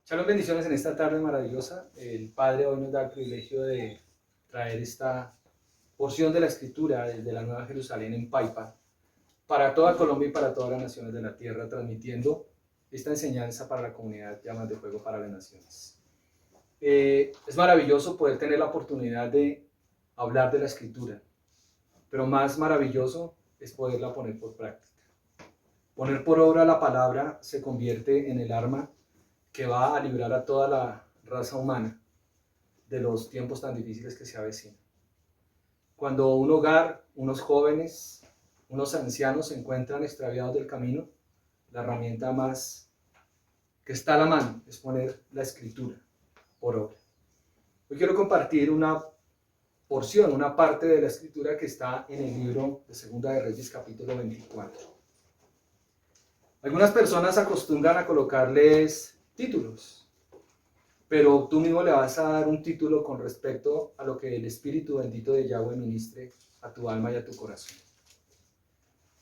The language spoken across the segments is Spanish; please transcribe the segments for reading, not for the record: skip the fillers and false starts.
Shalom, bendiciones en esta tarde maravillosa. El Padre hoy nos da el privilegio de traer esta porción de la Escritura desde la Nueva Jerusalén en Paipa para toda Colombia y para todas las naciones de la tierra, transmitiendo esta enseñanza para la comunidad Llamas de Fuego para las Naciones. Es maravilloso poder tener la oportunidad de hablar de la Escritura, pero más maravilloso es poderla poner por práctica. Poner por obra la palabra se convierte en el arma que va a librar a toda la raza humana de los tiempos tan difíciles que se avecinan. Cuando un hogar, unos jóvenes, unos ancianos se encuentran extraviados del camino, la herramienta más que está a la mano es poner la Escritura por obra. Hoy quiero compartir una porción, una parte de la Escritura que está en el libro de Segunda de Reyes, capítulo 24. Algunas personas acostumbran a colocarles títulos, pero tú mismo le vas a dar un título con respecto a lo que el Espíritu bendito de Yahweh ministre a tu alma y a tu corazón.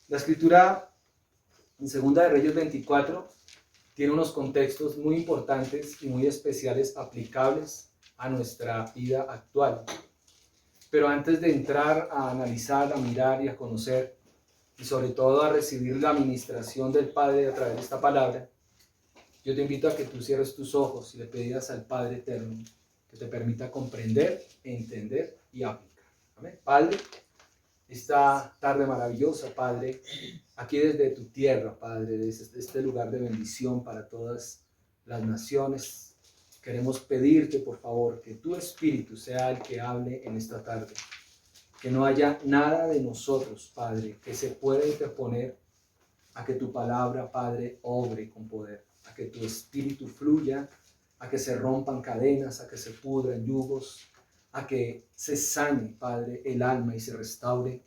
La Escritura en Segunda de Reyes 24 tiene unos contextos muy importantes y muy especiales aplicables a nuestra vida actual. Pero antes de entrar a analizar, a mirar y a conocer, y sobre todo a recibir la administración del Padre a través de esta palabra, yo te invito a que tú cierres tus ojos y le pidas al Padre Eterno que te permita comprender, entender y aplicar. Amén. Padre, esta tarde maravillosa, Padre, aquí desde tu tierra, Padre, desde este lugar de bendición para todas las naciones, queremos pedirte, por favor, que tu Espíritu sea el que hable en esta tarde. Que no haya nada de nosotros, Padre, que se pueda interponer a que tu palabra, Padre, obre con poder, a que tu espíritu fluya, a que se rompan cadenas, a que se pudran yugos, a que se sane, Padre, el alma y se restaure.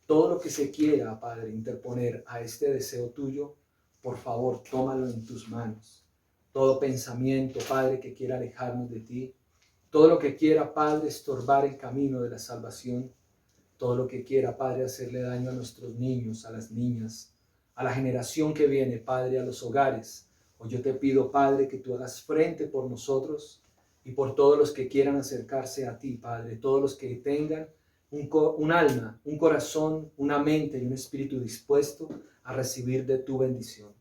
Todo lo que se quiera, Padre, interponer a este deseo tuyo, por favor, tómalo en tus manos. Todo pensamiento, Padre, que quiera alejarnos de ti, todo lo que quiera, Padre, estorbar el camino de la salvación, todo lo que quiera, Padre, hacerle daño a nuestros niños, a las niñas, a la generación que viene, Padre, a los hogares. Hoy yo te pido, Padre, que tú hagas frente por nosotros y por todos los que quieran acercarse a ti, Padre, todos los que tengan un alma, un corazón, una mente y un espíritu dispuesto a recibir de tu bendición.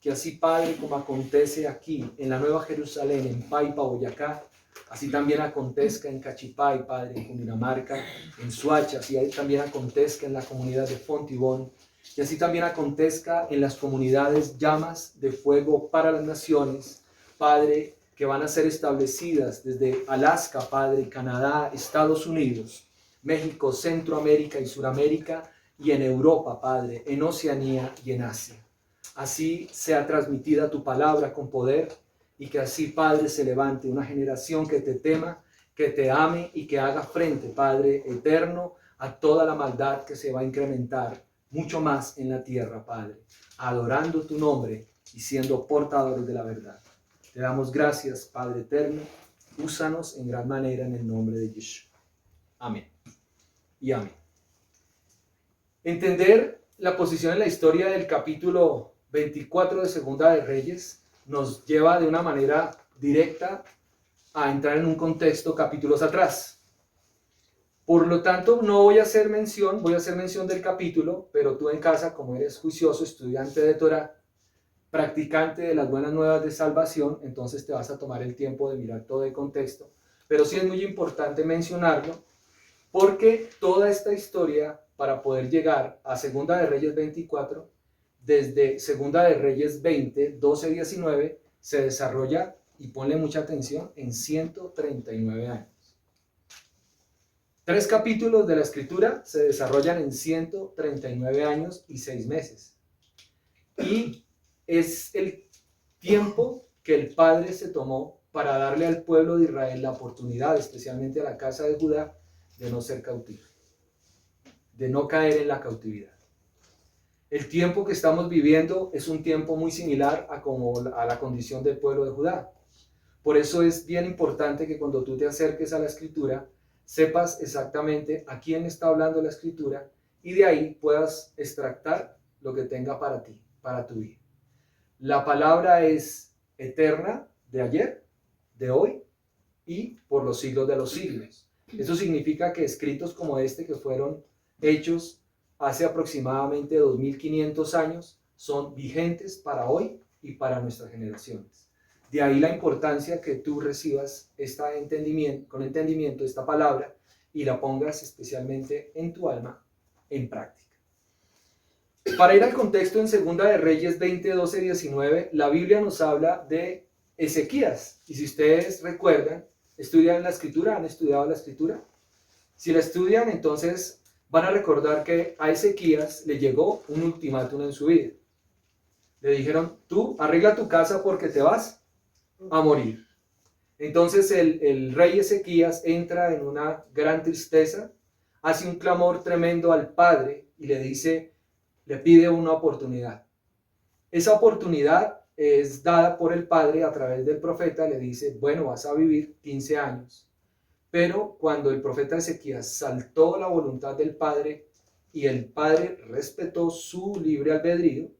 Que así, Padre, como acontece aquí en la Nueva Jerusalén, en Paipa, Boyacá, así también acontezca en Cachipay, Padre, en Cundinamarca, en Suacha, así también acontezca en la comunidad de Fontibón, y así también acontezca en las comunidades Llamas de Fuego para las Naciones, Padre, que van a ser establecidas desde Alaska, Padre, Canadá, Estados Unidos, México, Centroamérica y Suramérica, y en Europa, Padre, en Oceanía y en Asia. Así sea transmitida tu palabra con poder, y que así, Padre, se levante una generación que te tema, que te ame y que haga frente, Padre eterno, a toda la maldad que se va a incrementar mucho más en la tierra, Padre, adorando tu nombre y siendo portadores de la verdad. Te damos gracias, Padre eterno. Úsanos en gran manera en el nombre de Yeshua. Amén. Y amén. Entender la posición en la historia del capítulo 24 de Segunda de Reyes nos lleva de una manera directa a entrar en un contexto capítulos atrás. Por lo tanto, no voy a hacer mención, voy a hacer mención del capítulo, pero tú en casa, como eres juicioso, estudiante de Torah, practicante de las buenas nuevas de salvación, entonces te vas a tomar el tiempo de mirar todo el contexto. Pero sí es muy importante mencionarlo, porque toda esta historia, para poder llegar a Segunda de Reyes 24, desde Segunda de Reyes 20, 12, 19, se desarrolla, y ponle mucha atención, en 139 años. 3 capítulos de la Escritura se desarrollan en 139 años y 6 meses. Y es el tiempo que el Padre se tomó para darle al pueblo de Israel la oportunidad, especialmente a la casa de Judá, de no ser cautivo, de no caer en la cautividad. El tiempo que estamos viviendo es un tiempo muy similar a la condición del pueblo de Judá. Por eso es bien importante que cuando tú te acerques a la Escritura, sepas exactamente a quién está hablando la Escritura y de ahí puedas extractar lo que tenga para ti, para tu vida. La palabra es eterna, de ayer, de hoy y por los siglos de los siglos. Eso significa que escritos como este, que fueron hechos hace aproximadamente 2500 años, son vigentes para hoy y para nuestras generaciones. De ahí la importancia que tú recibas con entendimiento esta palabra y la pongas especialmente en tu alma en práctica. Para ir al contexto, en Segunda de Reyes 20, 12, 19, la Biblia nos habla de Ezequías. Y si ustedes recuerdan, ¿estudian la Escritura? ¿Han estudiado la Escritura? Si la estudian, entonces van a recordar que a Ezequías le llegó un ultimátum en su vida. Le dijeron, tú arregla tu casa porque te vas a morir. Entonces el rey Ezequías entra en una gran tristeza, hace un clamor tremendo al Padre y le pide una oportunidad. Esa oportunidad es dada por el Padre a través del profeta, le dice, bueno, vas a vivir 15 años. Pero cuando el profeta Ezequías saltó la voluntad del Padre y el Padre respetó su libre albedrío,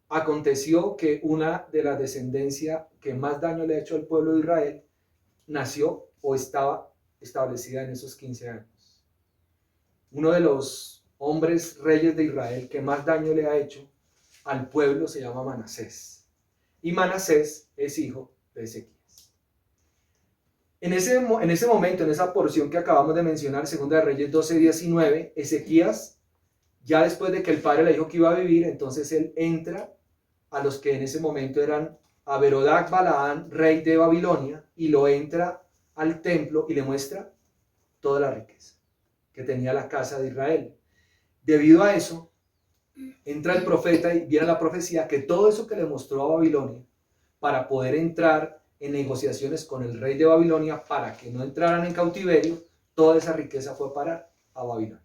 aconteció que una de las descendencias que más daño le ha hecho al pueblo de Israel nació o estaba establecida en esos 15 años. Uno de los hombres reyes de Israel que más daño le ha hecho al pueblo se llama Manasés. Y Manasés es hijo de Ezequías. En ese momento, en esa porción que acabamos de mencionar, 2 de Reyes 12, 19, Ezequías, ya después de que el padre le dijo que iba a vivir, entonces él entra a los que en ese momento eran a Berodac Balaán, rey de Babilonia, y lo entra al templo y le muestra toda la riqueza que tenía la casa de Israel. Debido a eso, entra el profeta y viene la profecía que todo eso que le mostró a Babilonia, para poder entrar en negociaciones con el rey de Babilonia, para que no entraran en cautiverio, toda esa riqueza fue para a Babilonia.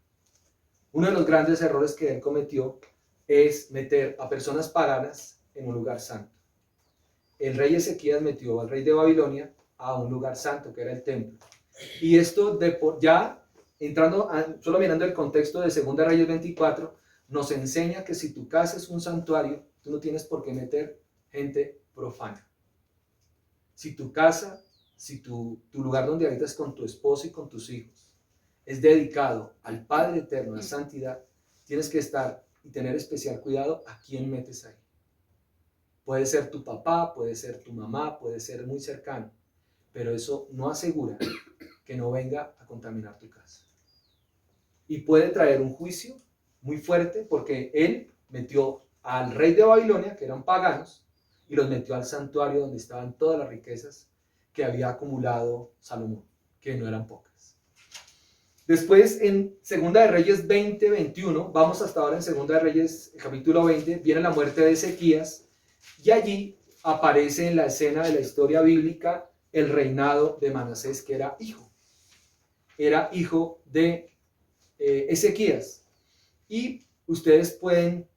Uno de los grandes errores que él cometió es meter a personas paganas en un lugar santo. El rey Ezequías metió al rey de Babilonia a un lugar santo, que era el templo. Y esto ya entrando, solo mirando el contexto de 2 Reyes 24, nos enseña que si tu casa es un santuario, tú no tienes por qué meter gente profana. Si tu casa, si tu lugar donde habitas con tu esposo y con tus hijos es dedicado al Padre Eterno, a la santidad, tienes que estar y tener especial cuidado a quién metes ahí. Puede ser tu papá, puede ser tu mamá, puede ser muy cercano, pero eso no asegura que no venga a contaminar tu casa. Y puede traer un juicio muy fuerte porque él metió al rey de Babilonia, que eran paganos, y los metió al santuario donde estaban todas las riquezas que había acumulado Salomón, que no eran pocas. Después, en 2 de Reyes 20, 21, vamos hasta ahora en 2 de Reyes, capítulo 20, viene la muerte de Ezequías, y allí aparece en la escena de la historia bíblica el reinado de Manasés, que era hijo de Ezequías. Y ustedes pueden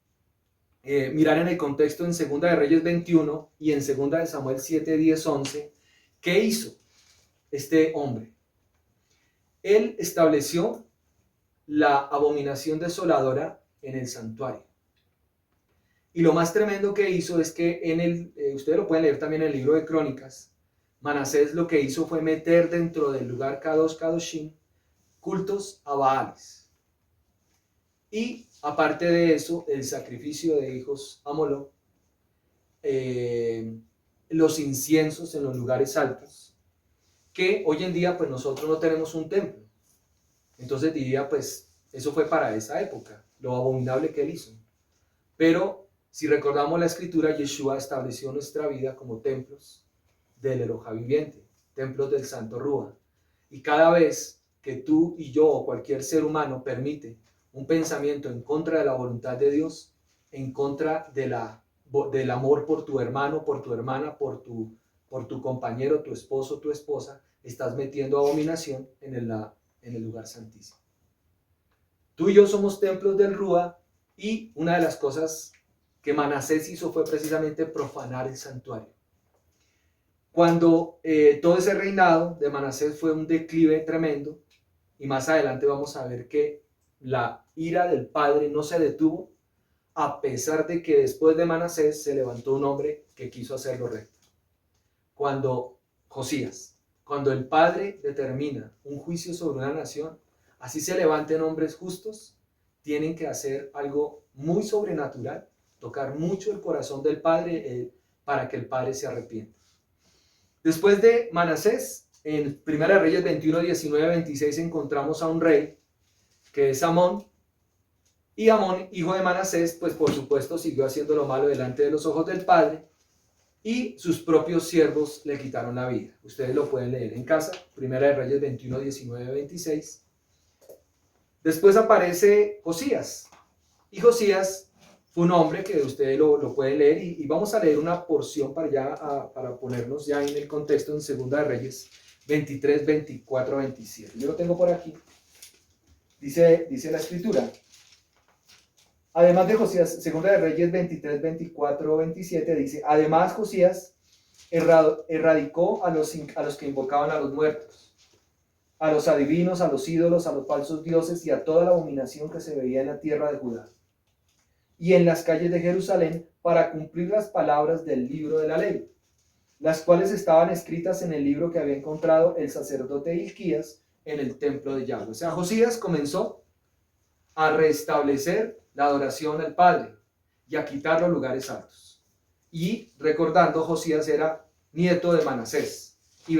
mirar en el contexto en 2 de Reyes 21 y en 2 de Samuel 7, 10, 11, ¿qué hizo este hombre? Él estableció la abominación desoladora en el santuario. Y lo más tremendo que hizo es que ustedes lo pueden leer también en el libro de Crónicas, Manasés lo que hizo fue meter dentro del lugar Kadosh Kadoshim cultos a Baales. Y aparte de eso, el sacrificio de hijos a Moloc, los inciensos en los lugares altos, que hoy en día pues nosotros no tenemos un templo. Entonces diría pues eso fue para esa época, lo abominable que él hizo. Pero si recordamos la escritura, Yeshua estableció nuestra vida como templos del Elohá viviente, templos del Santo Rúa. Y cada vez que tú y yo o cualquier ser humano permite un pensamiento en contra de la voluntad de Dios, en contra del amor por tu hermano, por tu hermana, por tu compañero, tu esposo, tu esposa, estás metiendo abominación en el lugar santísimo. Tú y yo somos templos del Rúa y una de las cosas que Manasés hizo fue precisamente profanar el santuario. Cuando todo ese reinado de Manasés fue un declive tremendo, y más adelante vamos a ver que la ira del padre no se detuvo, a pesar de que después de Manasés se levantó un hombre que quiso hacerlo recto. cuando Josías, cuando el Padre determina un juicio sobre una nación, así se levanten hombres justos, tienen que hacer algo muy sobrenatural, tocar mucho el corazón del Padre para que el Padre se arrepienta. Después de Manasés, en 1 Reyes 21, 19, 26 encontramos a un rey que es Amón, y Amón, hijo de Manasés, pues por supuesto siguió haciendo lo malo delante de los ojos del Padre, y sus propios siervos le quitaron la vida. Ustedes lo pueden leer en casa, 1 Reyes 21, 19, 26. Después aparece Josías, y Josías fue un hombre que ustedes lo pueden leer, y vamos a leer una porción para ponernos ya en el contexto en 2 Reyes 23, 24, 27. Yo lo tengo por aquí. Dice la escritura. Además de Josías, 2 Reyes 23, 24, 27, dice, además Josías erradicó a los que invocaban a los muertos, a los adivinos, a los ídolos, a los falsos dioses y a toda la abominación que se veía en la tierra de Judá y en las calles de Jerusalén, para cumplir las palabras del libro de la ley, las cuales estaban escritas en el libro que había encontrado el sacerdote Hilquías en el templo de Yahweh. O sea, Josías comenzó a restablecer la adoración al Padre y a quitar los lugares altos. Y recordando, Josías era nieto de Manasés y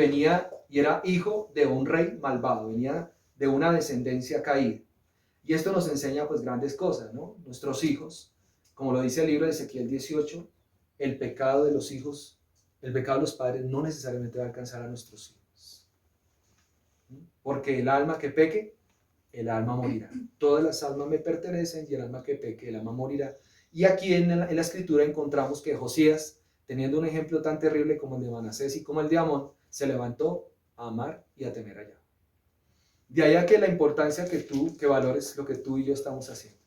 era hijo de un rey malvado, venía de una descendencia caída. Y esto nos enseña pues grandes cosas, ¿no? Nuestros hijos, como lo dice el libro de Ezequiel 18, el pecado de los hijos, el pecado de los padres no necesariamente va a alcanzar a nuestros hijos. Porque el alma que peque, el alma morirá. Todas las almas me pertenecen y el alma que peque, el alma morirá. Y aquí en la escritura encontramos que Josías, teniendo un ejemplo tan terrible como el de Manasés y como el de Amón, se levantó a amar y a temer a Yahweh. De ahí a que la importancia que valores lo que tú y yo estamos haciendo.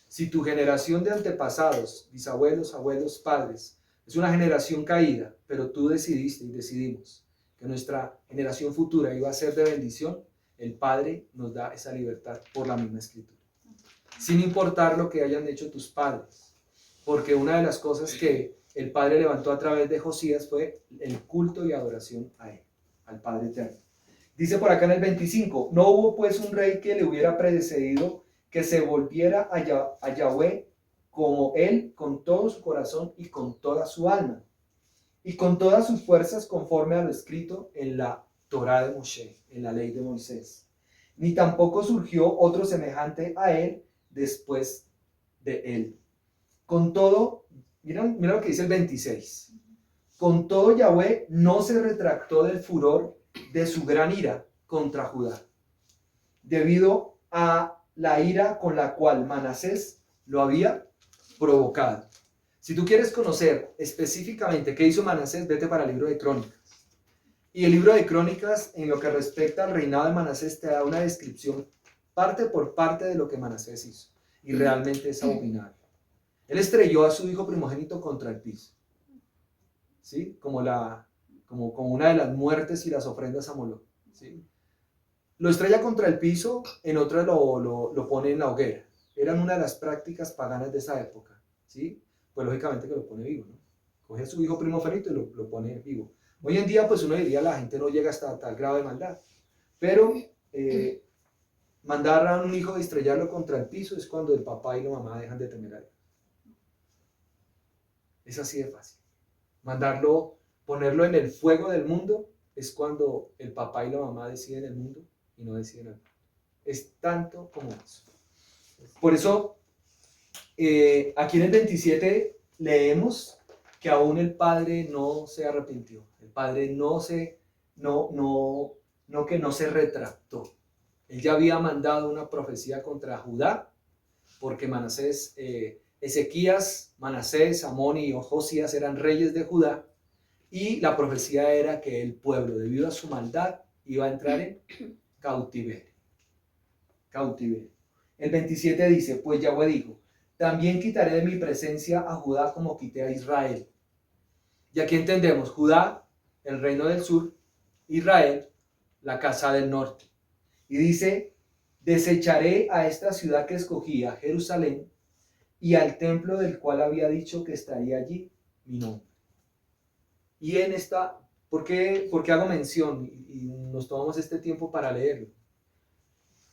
Si tu generación de antepasados, bisabuelos, abuelos, padres, es una generación caída, pero tú decidiste y decidimos que nuestra generación futura iba a ser de bendición, el Padre nos da esa libertad por la misma escritura. Sin importar lo que hayan hecho tus padres. Porque una de las cosas que el Padre levantó a través de Josías fue el culto y adoración a él, al Padre eterno. Dice por acá en el 25, no hubo pues un rey que le hubiera precedido que se volviera a Yahweh como él con todo su corazón y con toda su alma y con todas sus fuerzas conforme a lo escrito en la Torá de Moshe, en la ley de Moisés. Ni tampoco surgió otro semejante a él después de él. Con todo, mira lo que dice el 26. Con todo Yahweh no se retractó del furor de su gran ira contra Judá, debido a la ira con la cual Manasés lo había provocado. Si tú quieres conocer específicamente qué hizo Manasés, vete para el libro de Crónicas. Y el libro de Crónicas, en lo que respecta al reinado de Manasés, te da una descripción parte por parte de lo que Manasés hizo. Y realmente es abominable. Él estrelló a su hijo primogénito contra el piso, ¿sí? Como una de las muertes y las ofrendas a Moloch, ¿sí? Lo estrella contra el piso, en otras lo pone en la hoguera. Eran una de las prácticas paganas de esa época, ¿sí? Pues lógicamente que lo pone vivo, ¿no? Coge a su hijo primogénito y lo pone vivo. Hoy en día, pues uno diría, la gente no llega hasta tal grado de maldad. Pero mandar a un hijo y estrellarlo contra el piso es cuando el papá y la mamá dejan de temer a Dios. Es así de fácil. Ponerlo en el fuego del mundo es cuando el papá y la mamá deciden el mundo y no deciden el mundo. Es tanto como eso. Por eso, aquí en el 27 leemos que aún el Padre no se arrepintió. El Padre no se retractó. Él ya había mandado una profecía contra Judá, porque Manasés, Ezequías, Manasés, Amón y Josías eran reyes de Judá, y la profecía era que el pueblo, debido a su maldad, iba a entrar en cautiverio. El 27 dice, pues Yahweh dijo, también quitaré de mi presencia a Judá como quité a Israel. Y aquí entendemos, Judá, el reino del sur, Israel, la casa del norte. Y dice, desecharé a esta ciudad que escogí, a Jerusalén, y al templo del cual había dicho que estaría allí mi nombre. Y en esta ¿Por qué hago mención y nos tomamos este tiempo para leerlo?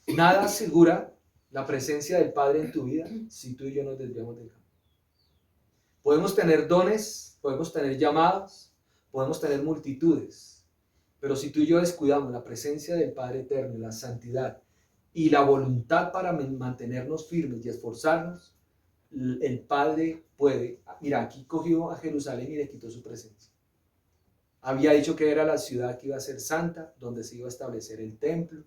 Nada asegura la presencia del Padre en tu vida si tú y yo nos desviamos del camino. Podemos tener dones, podemos tener llamados, podemos tener multitudes, pero si tú y yo descuidamos la presencia del Padre eterno, la santidad y la voluntad para mantenernos firmes y esforzarnos, el Padre puede. Mira, aquí cogió a Jerusalén y le quitó su presencia. Había dicho que era la ciudad que iba a ser santa, donde se iba a establecer el templo,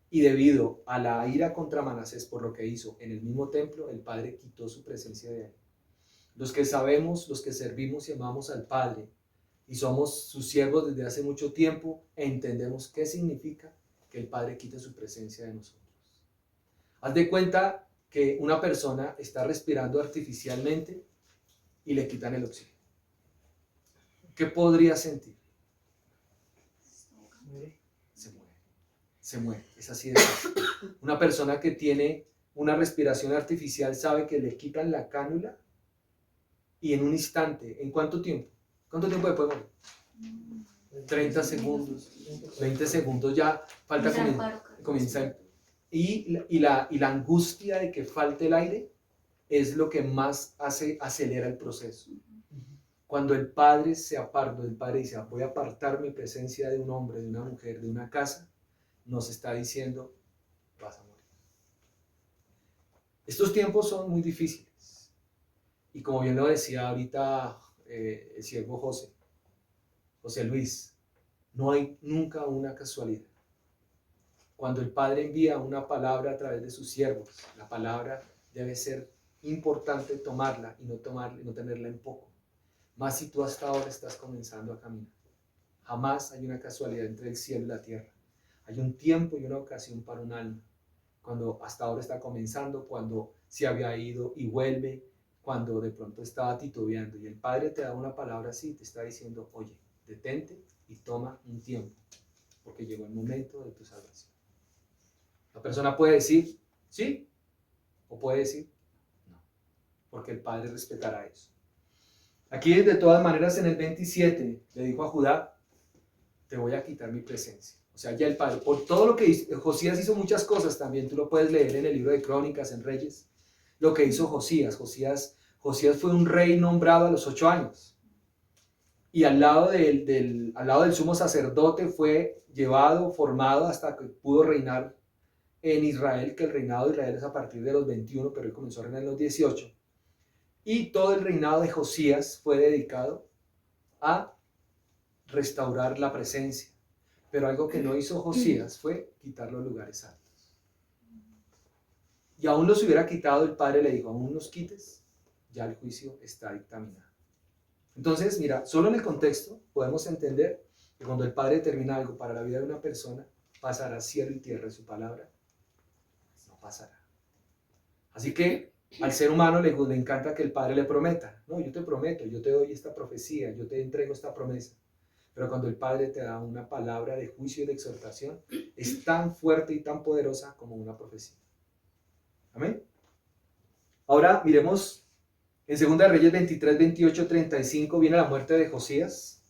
y debido a la ira contra Manasés por lo que hizo en el mismo templo, el Padre quitó su presencia de ahí. Los que sabemos, los que servimos y amamos al Padre y somos sus siervos desde hace mucho tiempo, entendemos qué significa que el Padre quite su presencia de nosotros. Haz de cuenta que una persona está respirando artificialmente y le quitan el oxígeno. ¿Qué podría sentir? Se muere. Es así de fácil. Una persona que tiene una respiración artificial sabe que le quitan la cánula y en un instante, ¿en cuánto tiempo? ¿Cuánto tiempo después muere? 30 segundos, 20 segundos ya falta, comienza. Y la angustia de que falte el aire es lo que más acelera el proceso. Cuando el Padre se aparta, el Padre dice, voy a apartar mi presencia de un hombre, de una mujer, de una casa, nos está diciendo, vas a morir. Estos tiempos son muy difíciles. Y como bien lo decía ahorita el siervo José Luis, no hay nunca una casualidad. Cuando el Padre envía una palabra a través de sus siervos, la palabra debe ser importante tomarla y no tenerla en poco. Más si tú hasta ahora estás comenzando a caminar. Jamás hay una casualidad entre el cielo y la tierra. Hay un tiempo y una ocasión para un alma. Cuando hasta ahora está comenzando, cuando se había ido y vuelve, cuando de pronto estaba titubeando. Y el Padre te da una palabra así, te está diciendo, oye, detente y toma un tiempo, porque llegó el momento de tu salvación. La persona puede decir, sí, o puede decir, no, porque el Padre respetará eso. Aquí de todas maneras en el 27 le dijo a Judá, te voy a quitar mi presencia. O sea, ya el Padre, por todo lo que hizo, Josías hizo muchas cosas también, tú lo puedes leer en el libro de Crónicas, en Reyes, lo que hizo Josías. Josías fue un rey nombrado a los 8 años. Y al lado del sumo sacerdote fue llevado, formado hasta que pudo reinar en Israel, que el reinado de Israel es a partir de los 21, pero él comenzó a reinar en los 18. Y todo el reinado de Josías fue dedicado a restaurar la presencia. Pero algo que no hizo Josías fue quitar los lugares altos. Y aún los hubiera quitado, el Padre le dijo, aún los quites, ya el juicio está dictaminado. Entonces, mira, solo en el contexto podemos entender que cuando el Padre determina algo para la vida de una persona, pasará cielo y tierra, su palabra no pasará. Así que al ser humano le encanta que el Padre le prometa. No, yo te prometo, yo te doy esta profecía, yo te entrego esta promesa. Pero cuando el Padre te da una palabra de juicio y de exhortación, es tan fuerte y tan poderosa como una profecía. Amén. Ahora miremos en 2 Reyes 23, 28, 35, viene la muerte de Josías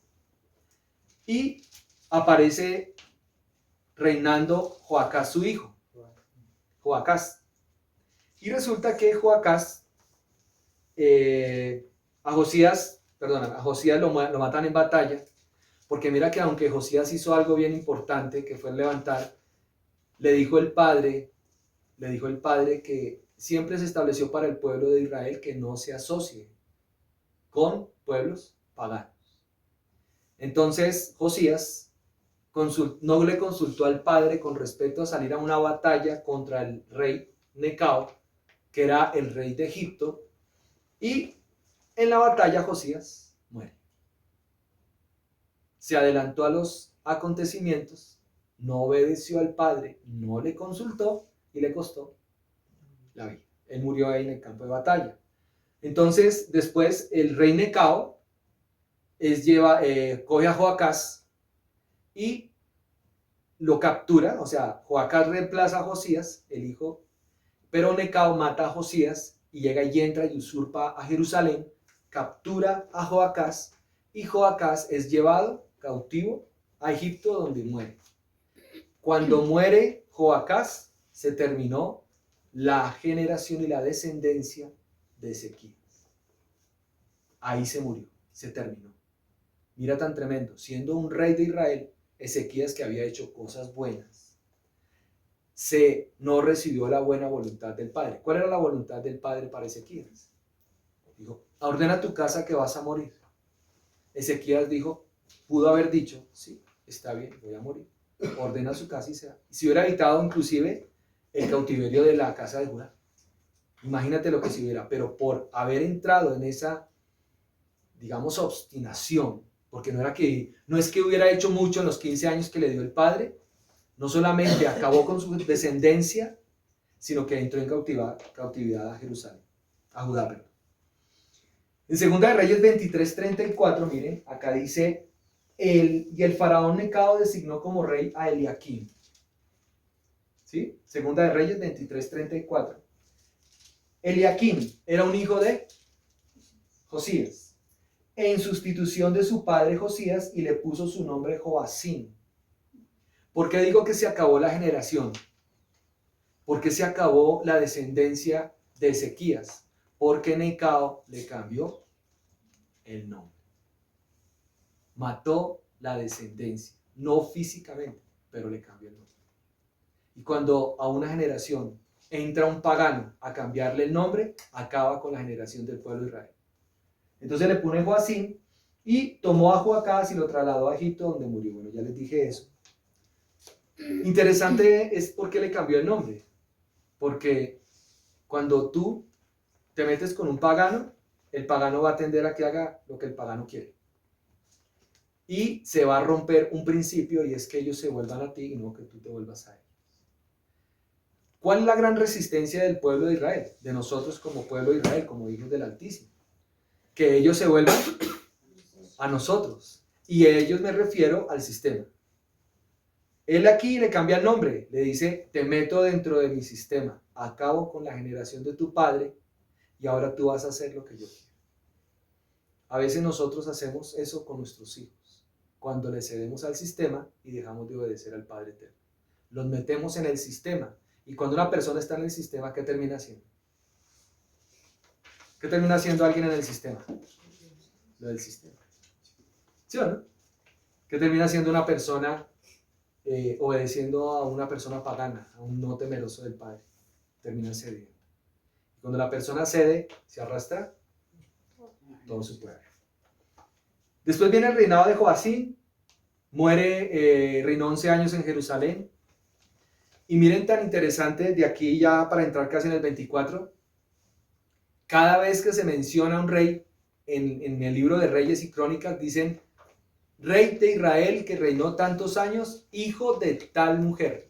y aparece reinando Joacás, su hijo. Joacás. Y resulta que Joacás, a Josías lo matan en batalla, porque mira que aunque Josías hizo algo bien importante, que fue levantar, le dijo el padre que siempre se estableció para el pueblo de Israel que no se asocie con pueblos paganos. Entonces Josías no le consultó al padre con respecto a salir a una batalla contra el rey Necao, que era el rey de Egipto, y en la batalla Josías muere. Se adelantó a los acontecimientos, no obedeció al padre, no le consultó y le costó la vida. Él murió ahí en el campo de batalla. Entonces, después el rey Necao coge a Joacás y lo captura, o sea, Joacás reemplaza a Josías, el hijo, pero Necao mata a Josías y llega y entra y usurpa a Jerusalén, captura a Joacás y Joacás es llevado cautivo a Egipto, donde muere. Cuando muere Joacás, se terminó la generación y la descendencia de Ezequías. Ahí se murió, se terminó. Mira tan tremendo, siendo un rey de Israel, Ezequías, que había hecho cosas buenas, no recibió la buena voluntad del Padre. ¿Cuál era la voluntad del Padre para Ezequías? Dijo, ordena tu casa que vas a morir. Ezequías dijo, pudo haber dicho, sí, está bien, voy a morir. Ordena su casa y se va. Si hubiera evitado inclusive el cautiverio de la casa de Judá. Imagínate lo que se hubiera, pero por haber entrado en esa, digamos, obstinación, porque no es que hubiera hecho mucho en los 15 años que le dio el Padre, no solamente acabó con su descendencia, sino que entró en cautividad a Jerusalén, a Judá, perdón. En 2 de Reyes 23:34, miren, acá dice, y el faraón Necao designó como rey a Eliaquim. ¿Sí? 2 de Reyes 23:34. Eliaquim era un hijo de Josías, en sustitución de su padre Josías, y le puso su nombre Joacim. ¿Por qué digo que se acabó la generación? Porque se acabó la descendencia de Ezequías, porque Necao le cambió el nombre. Mató la descendencia, no físicamente, pero le cambió el nombre. Y cuando a una generación entra un pagano a cambiarle el nombre, acaba con la generación del pueblo de Israel. Entonces le pone Joacim y tomó a Joacás y lo trasladó a Egipto, donde murió. Bueno, ya les dije eso. Interesante es por qué le cambió el nombre. Porque cuando tú te metes con un pagano, el pagano va a tender a que haga lo que el pagano quiere. Y se va a romper un principio, y es que ellos se vuelvan a ti y no que tú te vuelvas a ellos. ¿Cuál es la gran resistencia del pueblo de Israel? De nosotros como pueblo de Israel, como hijos del Altísimo. Que ellos se vuelvan a nosotros. Y a ellos me refiero al sistema. Él aquí le cambia el nombre, le dice, te meto dentro de mi sistema, acabo con la generación de tu padre y ahora tú vas a hacer lo que yo quiero. A veces nosotros hacemos eso con nuestros hijos, cuando le cedemos al sistema y dejamos de obedecer al Padre Eterno. Los metemos en el sistema, y cuando una persona está en el sistema, ¿qué termina haciendo? ¿Qué termina haciendo alguien en el sistema? Lo del sistema. ¿Sí o no? ¿Qué termina haciendo una persona obedeciendo a una persona pagana, a un no temeroso del Padre? Termina cediendo. Cuando la persona cede, se arrastra todo su pueblo. Después viene el reinado de Joacim, reinó 11 años en Jerusalén. Y miren tan interesante, de aquí ya para entrar casi en el 24, cada vez que se menciona un rey en el libro de Reyes y Crónicas, dicen, rey de Israel que reinó tantos años, hijo de tal mujer.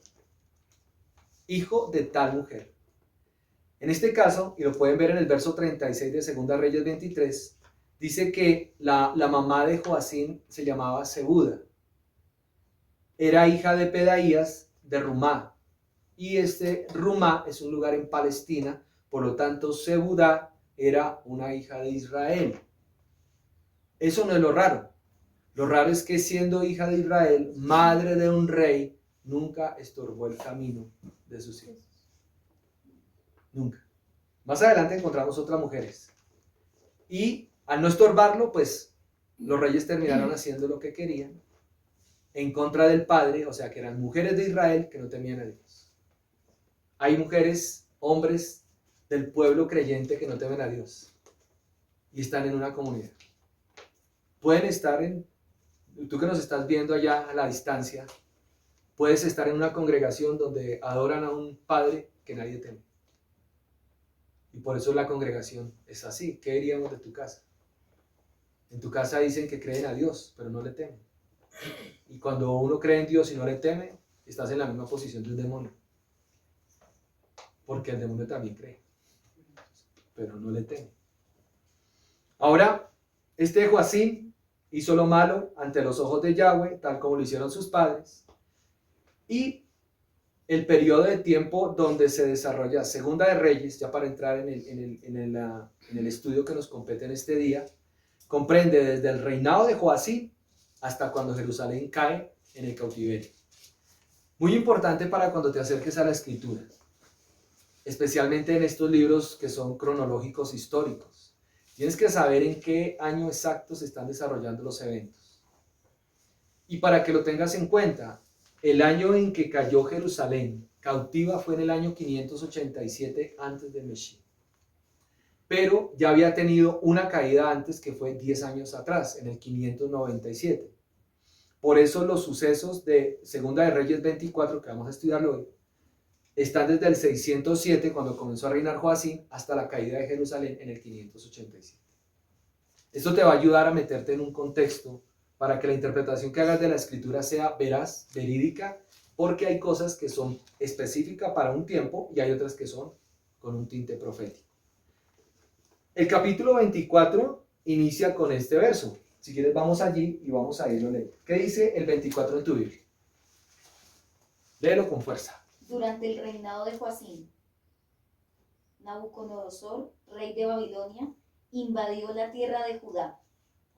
Hijo de tal mujer. En este caso, y lo pueden ver en el verso 36 de 2 Reyes 23, dice que la mamá de Joacim se llamaba Zebuda. Era hija de Pedaías de Rumá. Y este Rumá es un lugar en Palestina, por lo tanto Zebuda era una hija de Israel. Eso no es lo raro. Lo raro es que siendo hija de Israel, madre de un rey, nunca estorbó el camino de sus hijos. Nunca. Más adelante encontramos otras mujeres. Y al no estorbarlo, pues los reyes terminaron haciendo lo que querían en contra del padre, o sea que eran mujeres de Israel que no temían a Dios. Hay mujeres, hombres del pueblo creyente que no temen a Dios y están en una comunidad. Pueden estar tú que nos estás viendo allá a la distancia, puedes estar en una congregación donde adoran a un padre que nadie teme. Y por eso la congregación es así. ¿Qué diríamos de tu casa? En tu casa dicen que creen a Dios, pero no le temen. Y cuando uno cree en Dios y no le teme, estás en la misma posición de un demonio. Porque el demonio también cree, pero no le teme. Ahora, este Joacim hizo lo malo ante los ojos de Yahweh, tal como lo hicieron sus padres. Y el periodo de tiempo donde se desarrolla Segunda de Reyes, ya para entrar en el estudio que nos compete en este día, comprende desde el reinado de Joacim hasta cuando Jerusalén cae en el cautiverio. Muy importante para cuando te acerques a la escritura, especialmente en estos libros que son cronológicos históricos. Tienes que saber en qué año exacto se están desarrollando los eventos. Y para que lo tengas en cuenta, el año en que cayó Jerusalén cautiva fue en el año 587 antes de Mesías. Pero ya había tenido una caída antes que fue 10 años atrás, en el 597. Por eso los sucesos de Segunda de Reyes 24, que vamos a estudiar hoy, están desde el 607, cuando comenzó a reinar Joacim, hasta la caída de Jerusalén en el 587. Esto te va a ayudar a meterte en un contexto para que la interpretación que hagas de la escritura sea veraz, verídica, porque hay cosas que son específicas para un tiempo y hay otras que son con un tinte profético. El capítulo 24 inicia con este verso. Si quieres vamos allí y vamos a irlo a leer. ¿Qué dice el 24 en tu Biblia? Léelo con fuerza. Durante el reinado de Joacim, Nabucodonosor, rey de Babilonia, invadió la tierra de Judá.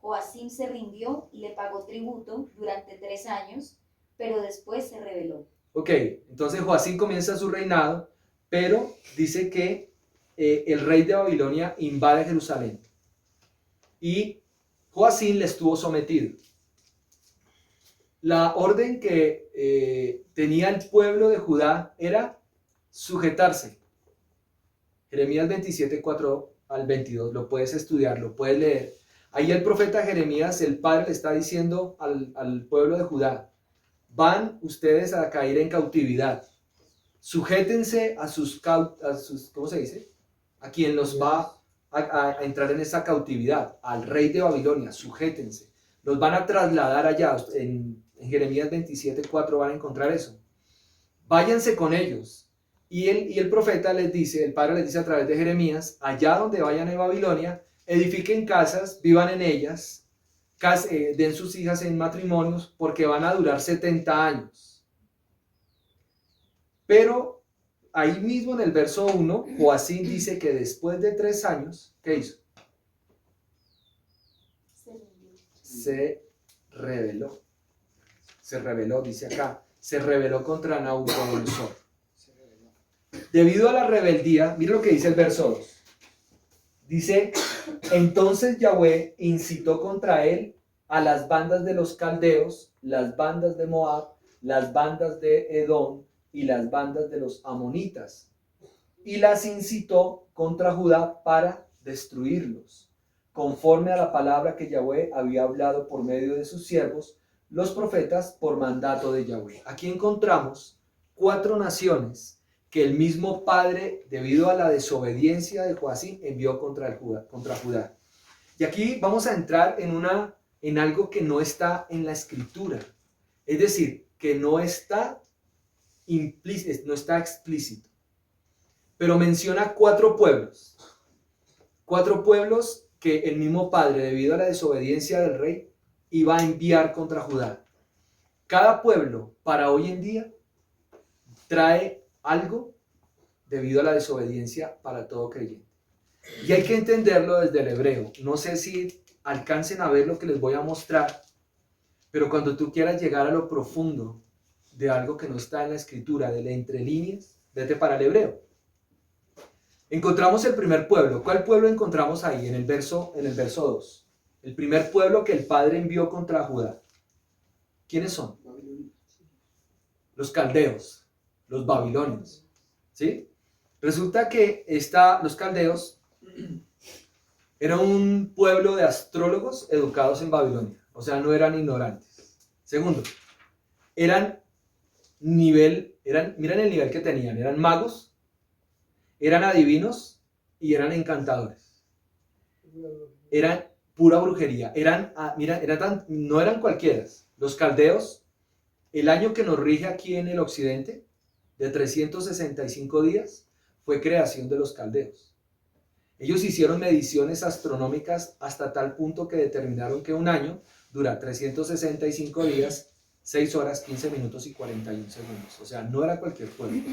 Joacim se rindió y le pagó tributo durante 3 años, pero después se rebeló. Ok, entonces Joacim comienza su reinado, pero dice que el rey de Babilonia invade Jerusalén y Joacim le estuvo sometido. La orden que tenía el pueblo de Judá era sujetarse. Jeremías 27, 4 al 22, lo puedes estudiar, lo puedes leer. Ahí el profeta Jeremías, el padre, le está diciendo al pueblo de Judá: van ustedes a caer en cautividad. Sujétense a sus ¿cómo se dice? A quien los va a entrar en esa cautividad, al rey de Babilonia, sujétense. Los van a trasladar allá. En Jeremías 27, 4 van a encontrar eso. Váyanse con ellos. Y el profeta les dice, el padre les dice a través de Jeremías: allá donde vayan en Babilonia, edifiquen casas, vivan en ellas, den sus hijas en matrimonios, porque van a durar 70 años. Pero ahí mismo en el verso 1, Joacim dice que después de 3 años, ¿qué hizo? Se rebeló. Se rebeló, dice acá. Se rebeló contra Nabucodonosor. Debido a la rebeldía, mira lo que dice el verso 2. Dice: entonces Yahweh incitó contra él a las bandas de los caldeos, las bandas de Moab, las bandas de Edom y las bandas de los amonitas, y las incitó contra Judá para destruirlos, conforme a la palabra que Yahweh había hablado por medio de sus siervos, los profetas, por mandato de Yahweh. Aquí encontramos 4 naciones que el mismo padre, debido a la desobediencia de Joacim, envió contra Judá. Y aquí vamos a entrar en algo que no está en la escritura, es decir, que no está implícito, no está explícito, pero menciona 4 pueblos, 4 pueblos que el mismo padre, debido a la desobediencia del rey, iba a enviar contra Judá. Cada pueblo para hoy en día trae algo debido a la desobediencia para todo creyente. Y hay que entenderlo desde el hebreo. No sé si alcancen a ver lo que les voy a mostrar, pero cuando tú quieras llegar a lo profundo de algo que no está en la escritura, de las entre líneas, vete para el hebreo. Encontramos el primer pueblo. ¿Cuál pueblo encontramos ahí en el verso 2? El primer pueblo que el padre envió contra Judá. ¿Quiénes son? Los caldeos, los babilonios. ¿Sí? Resulta que los caldeos eran un pueblo de astrólogos educados en Babilonia. O sea, no eran ignorantes. Segundo, miren el nivel que tenían. Eran magos, eran adivinos y eran encantadores. Eran pura brujería. No eran cualquiera. Los caldeos, el año que nos rige aquí en el occidente, de 365 días, fue creación de los caldeos. Ellos hicieron mediciones astronómicas hasta tal punto que determinaron que un año dura 365 días, 6 horas, 15 minutos y 41 segundos. O sea, no era cualquier pueblo.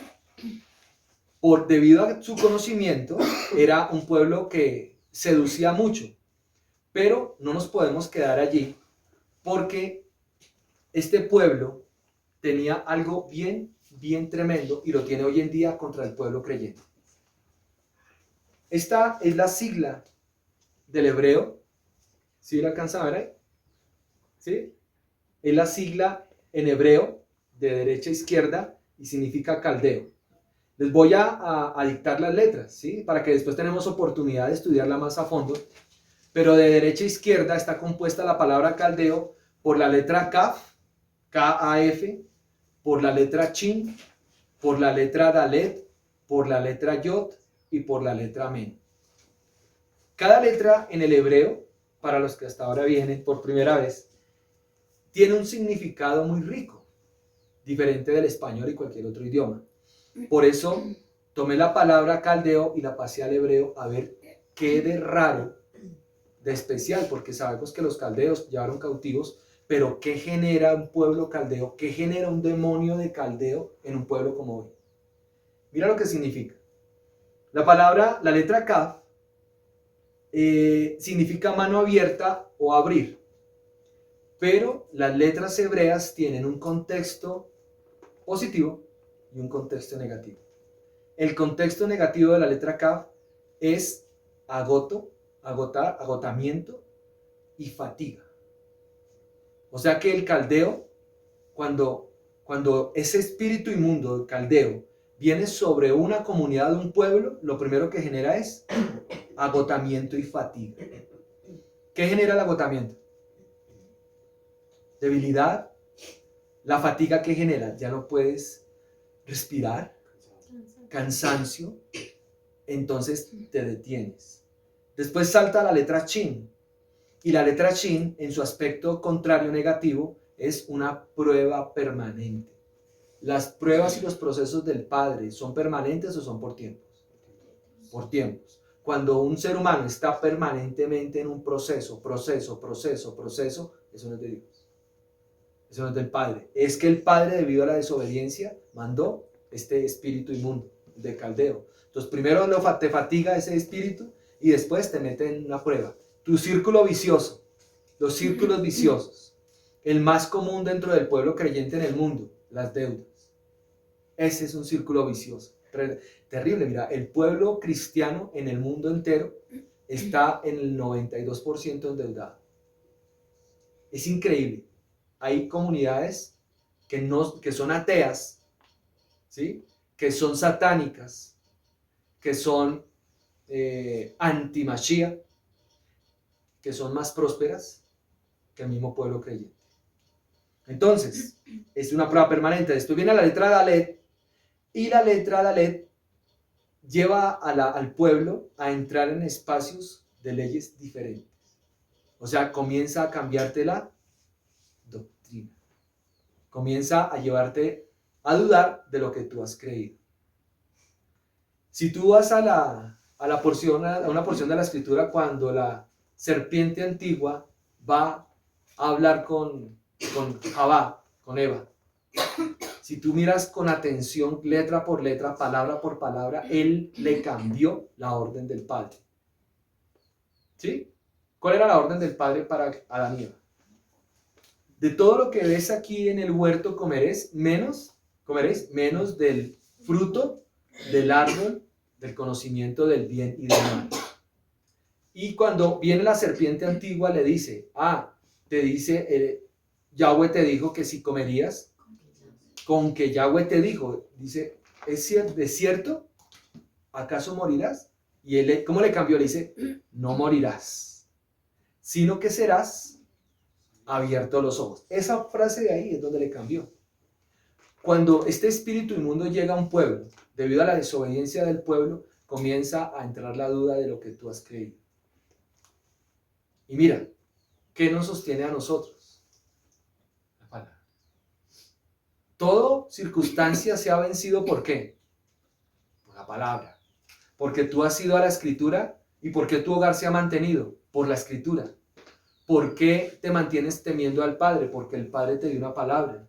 Debido a su conocimiento, era un pueblo que seducía mucho. Pero no nos podemos quedar allí, porque este pueblo tenía algo bien, bien tremendo y lo tiene hoy en día contra el pueblo creyente. Esta es la sigla del hebreo. ¿Sí la alcanza a ver ahí? ¿Sí? Es la sigla en hebreo de derecha a izquierda y significa caldeo. Les voy a dictar las letras, ¿sí? Para que después tenemos oportunidad de estudiarla más a fondo. Pero de derecha a izquierda está compuesta la palabra caldeo por la letra Kaf, K-A-F, por la letra Chin, por la letra Dalet, por la letra Yod y por la letra Men. Cada letra en el hebreo, para los que hasta ahora vienen por primera vez, tiene un significado muy rico, diferente del español y cualquier otro idioma. Por eso tomé la palabra caldeo y la pasé al hebreo a ver qué de raro, de especial, porque sabemos que los caldeos llevaron cautivos, pero ¿qué genera un pueblo caldeo? ¿Qué genera un demonio de caldeo en un pueblo como hoy? Mira lo que significa. La palabra, la letra Kaf, significa mano abierta o abrir. Pero las letras hebreas tienen un contexto positivo y un contexto negativo. El contexto negativo de la letra Kaf es agotamiento y fatiga. O sea que el caldeo, cuando ese espíritu inmundo, el caldeo, viene sobre una comunidad de un pueblo, lo primero que genera es agotamiento y fatiga. ¿Qué genera el agotamiento? Debilidad. La fatiga, ¿qué genera? Ya no puedes respirar, cansancio, entonces te detienes. Después salta la letra Shin, y la letra Shin, en su aspecto contrario negativo, es una prueba permanente. ¿Las pruebas y los procesos del Padre son permanentes o son por tiempos? Por tiempos. Cuando un ser humano está permanentemente en un proceso, eso no es de Dios. Eso no es del Padre. Es que el Padre, debido a la desobediencia, mandó este espíritu inmundo de caldeo. Entonces, primero te fatiga ese espíritu y después te mete en una prueba. Tu círculo vicioso, los círculos viciosos, el más común dentro del pueblo creyente en el mundo, las deudas. Ese es un círculo vicioso. Terrible, mira, el pueblo cristiano en el mundo entero está en el 92% endeudado. Es increíble. Hay comunidades que son ateas, ¿sí? Que son satánicas, que son anti-Mashiach, que son más prósperas que el mismo pueblo creyente. Entonces, es una prueba permanente. Después viene la letra Dalet, y la letra Dalet lleva al pueblo a entrar en espacios de leyes diferentes. O sea, comienza a cambiarte la doctrina. Comienza a llevarte a dudar de lo que tú has creído. Si tú vas a una porción de la escritura cuando la serpiente antigua va a hablar con Javá, con Eva, si tú miras con atención, letra por letra, palabra por palabra, él le cambió la orden del Padre. ¿Sí? ¿Cuál era la orden del Padre para Adán y Eva? De todo lo que ves aquí en el huerto comeréis menos del fruto del árbol del conocimiento del bien y del mal. Y cuando viene la serpiente antigua le dice, Yahweh te dijo que si comerías, con que Yahweh te dijo, dice, ¿es cierto? ¿Acaso morirás? Y él, ¿cómo le cambió? Le dice, no morirás, sino que serás abierto los ojos. Esa frase de ahí es donde le cambió. Cuando este espíritu inmundo llega a un pueblo, debido a la desobediencia del pueblo, comienza a entrar la duda de lo que tú has creído. Y mira, ¿qué nos sostiene a nosotros? La palabra. Toda circunstancia se ha vencido, ¿por qué? Por la palabra. Porque tú has ido a la escritura. ¿Y por qué tu hogar se ha mantenido? Por la escritura. ¿Por qué te mantienes temiendo al Padre? Porque el Padre te dio una palabra.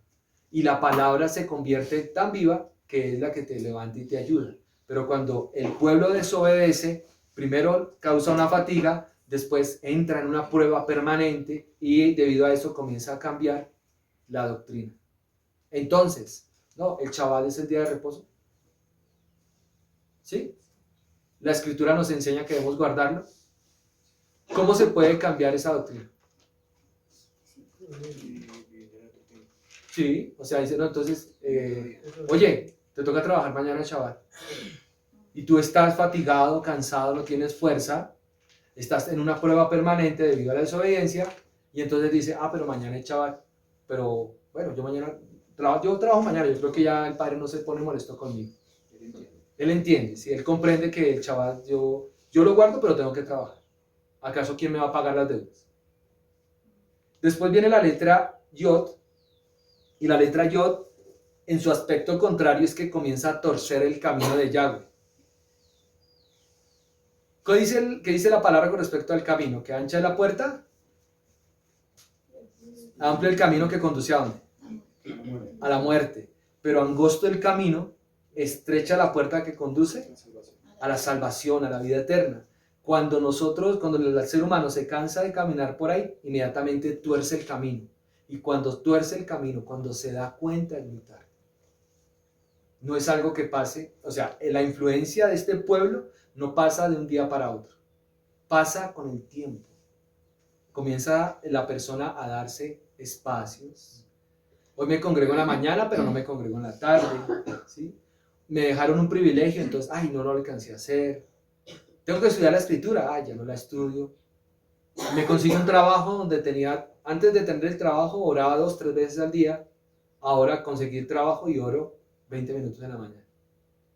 Y la palabra se convierte tan viva que es la que te levanta y te ayuda. Pero cuando el pueblo desobedece, primero causa una fatiga, después entra en una prueba permanente y debido a eso comienza a cambiar la doctrina. Entonces, no, el Shabbat es el día de reposo. ¿Sí? La escritura nos enseña que debemos guardarlo. ¿Cómo se puede cambiar esa doctrina? Sí, o sea, dice, no, entonces, oye, te toca trabajar mañana en Shabbat. Y tú estás fatigado, cansado, no tienes fuerza, estás en una prueba permanente debido a la desobediencia, y entonces dice, pero mañana es Shabbat. Pero, bueno, yo trabajo mañana, yo creo que ya el padre no se pone molesto conmigo. Él entiende, ¿sí? Él comprende que el Shabbat yo lo guardo, pero tengo que trabajar. ¿Acaso quién me va a pagar las deudas? Después viene la letra Yod, y la letra Yod, en su aspecto contrario, es que comienza a torcer el camino de Yahweh. ¿Qué dice la palabra con respecto al camino? ¿Que ancha es la puerta? Amplio el camino que conduce ¿a dónde? A la muerte. Pero angosto el camino, estrecha la puerta que conduce a la salvación, a la vida eterna. Cuando el ser humano se cansa de caminar por ahí, inmediatamente tuerce el camino. Y cuando tuerce el camino, cuando se da cuenta, es muy tarde. No es algo que pase, o sea, la influencia de este pueblo no pasa de un día para otro. Pasa con el tiempo. Comienza la persona a darse espacios. Hoy me congrego en la mañana, pero no me congrego en la tarde, ¿sí? Me dejaron un privilegio, entonces, no lo alcancé a hacer. Tengo que estudiar la escritura, ya no la estudio. Me consigo un trabajo donde antes de tener el trabajo, oraba 2, 3 veces al día. Ahora conseguí el trabajo y oro 20 minutos en la mañana.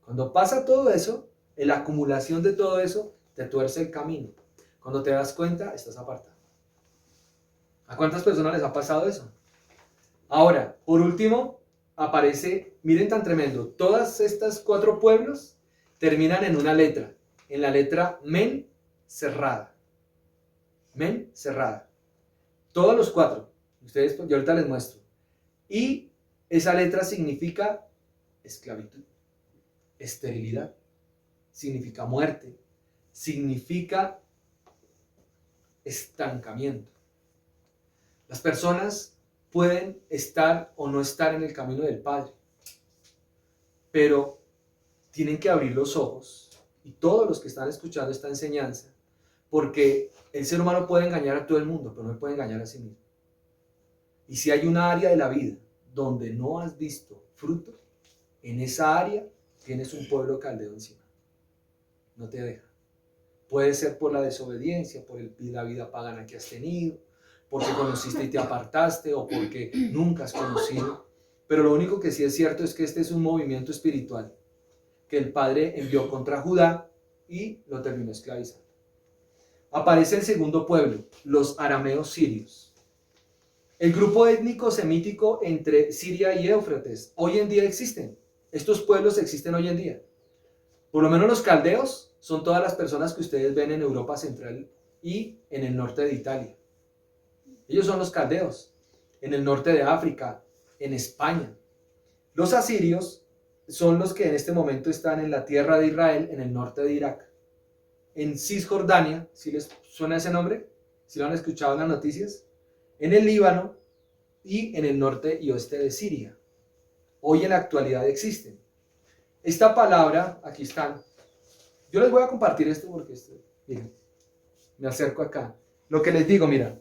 Cuando pasa todo eso, en la acumulación de todo eso, te tuerce el camino. Cuando te das cuenta, estás apartado. ¿A cuántas personas les ha pasado eso? Ahora, por último, aparece, miren tan tremendo, todas estas 4 pueblos terminan en una letra, en la letra Men cerrada. Men cerrada. Todos los 4. Ustedes, yo ahorita les muestro. Y esa letra significa esclavitud, esterilidad, significa muerte, significa estancamiento. Las personas pueden estar o no estar en el camino del Padre, pero tienen que abrir los ojos, y todos los que están escuchando esta enseñanza, porque el ser humano puede engañar a todo el mundo, pero no puede engañar a sí mismo. Y si hay una área de la vida donde no has visto fruto, en esa área tienes un pueblo caldeo encima. No te deja. Puede ser por la desobediencia, por la vida pagana que has tenido, porque conociste y te apartaste, o porque nunca has conocido. Pero lo único que sí es cierto es que este es un movimiento espiritual que el Padre envió contra Judá y lo terminó esclavizando. Aparece el segundo pueblo, los arameos sirios. El grupo étnico semítico entre Siria y Éufrates hoy en día existen. Estos pueblos existen hoy en día. Por lo menos los caldeos son todas las personas que ustedes ven en Europa Central y en el norte de Italia. Ellos son los caldeos, en el norte de África, en España. Los asirios son los que en este momento están en la tierra de Israel, en el norte de Irak. En Cisjordania, ¿sí les suena ese nombre? ¿Sí lo han escuchado en las noticias? En el Líbano y en el norte y oeste de Siria. Hoy en la actualidad existen. Esta palabra, aquí están. Yo les voy a compartir esto porque, miren, me acerco acá. Lo que les digo, mira,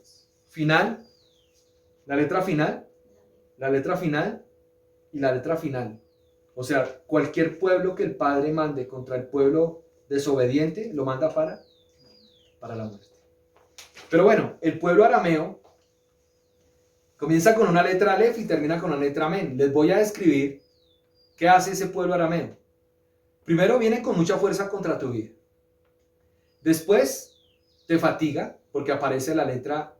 final, la letra final y la letra final. O sea, cualquier pueblo que el Padre mande contra el pueblo desobediente, lo manda para la muerte. Pero bueno, el pueblo arameo comienza con una letra Aleph y termina con una letra Men. Les voy a describir qué hace ese pueblo arameo. Primero viene con mucha fuerza contra tu vida. Después te fatiga porque aparece la letra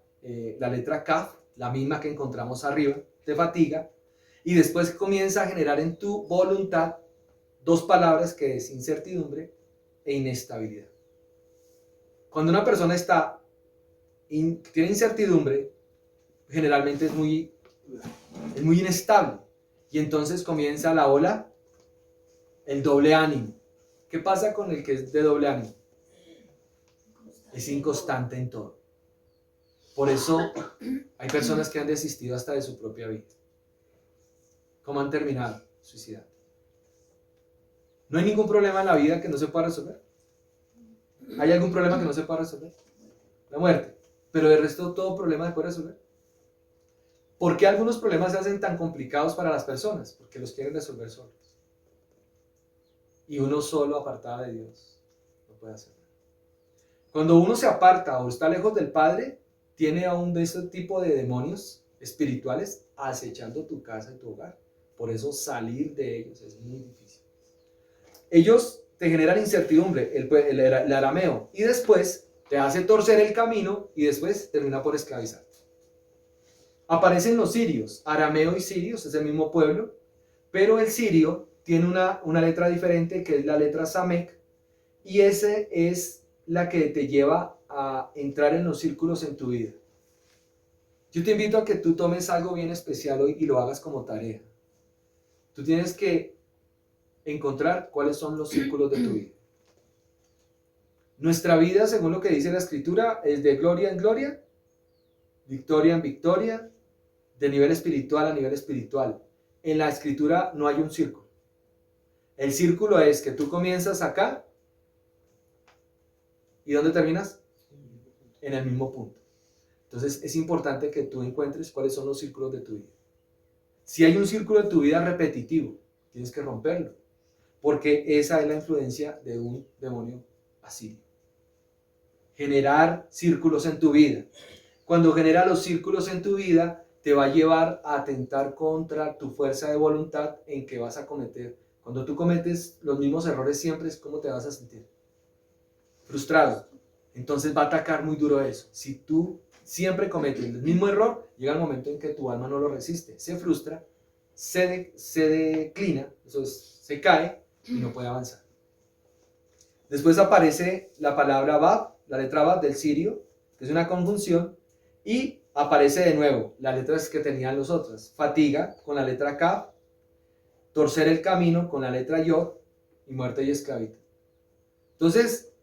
Kaf, la misma que encontramos arriba, te fatiga. Y después comienza a generar en tu voluntad 2 palabras que es incertidumbre e inestabilidad. Cuando una persona tiene incertidumbre, generalmente es muy inestable. Y entonces comienza la ola, el doble ánimo. ¿Qué pasa con el que es de doble ánimo? Es inconstante en todo. Por eso hay personas que han desistido hasta de su propia vida. ¿Cómo han terminado? Suicidando. ¿No hay ningún problema en la vida que no se pueda resolver? ¿Hay algún problema que no se pueda resolver? La muerte. Pero de resto todo problema se puede resolver. ¿Por qué algunos problemas se hacen tan complicados para las personas? Porque los quieren resolver solos. Y uno solo apartado de Dios no puede hacerlo. Cuando uno se aparta o está lejos del Padre, tiene aún de ese tipo de demonios espirituales acechando tu casa y tu hogar. Por eso salir de ellos es muy difícil. Ellos te generan incertidumbre, el arameo, y después te hace torcer el camino y después termina por esclavizar. Aparecen los sirios, arameo y sirios, es el mismo pueblo, pero el sirio tiene una letra diferente que es la letra Samek, y esa es la que te lleva a entrar en los círculos en tu vida. Yo te invito a que tú tomes algo bien especial hoy y lo hagas como tarea. Tú tienes que encontrar cuáles son los círculos de tu vida. Nuestra vida, según lo que dice la Escritura, es de gloria en gloria, victoria en victoria, de nivel espiritual a nivel espiritual. En la Escritura no hay un círculo. El círculo es que tú comienzas acá y ¿dónde terminas? En el mismo punto. Entonces es importante que tú encuentres cuáles son los círculos de tu vida. Si hay un círculo de tu vida repetitivo, tienes que romperlo, porque esa es la influencia de un demonio asirio. Generar círculos en tu vida. Cuando genera los círculos en tu vida, te va a llevar a atentar contra tu fuerza de voluntad en que vas a cometer. Cuando tú cometes los mismos errores siempre, ¿cómo te vas a sentir? Frustrado. Entonces va a atacar muy duro eso. Si tú siempre cometes el mismo error, llega el momento en que tu alma no lo resiste, se frustra, se declina, eso es, se cae y no puede avanzar. Después aparece la palabra Bab, la letra Bab del sirio, que es una conjunción, y aparece de nuevo las letras que tenían los otros. Fatiga con la letra Kaf, torcer el camino con la letra Yod, y muerte y esclavitud. Entonces,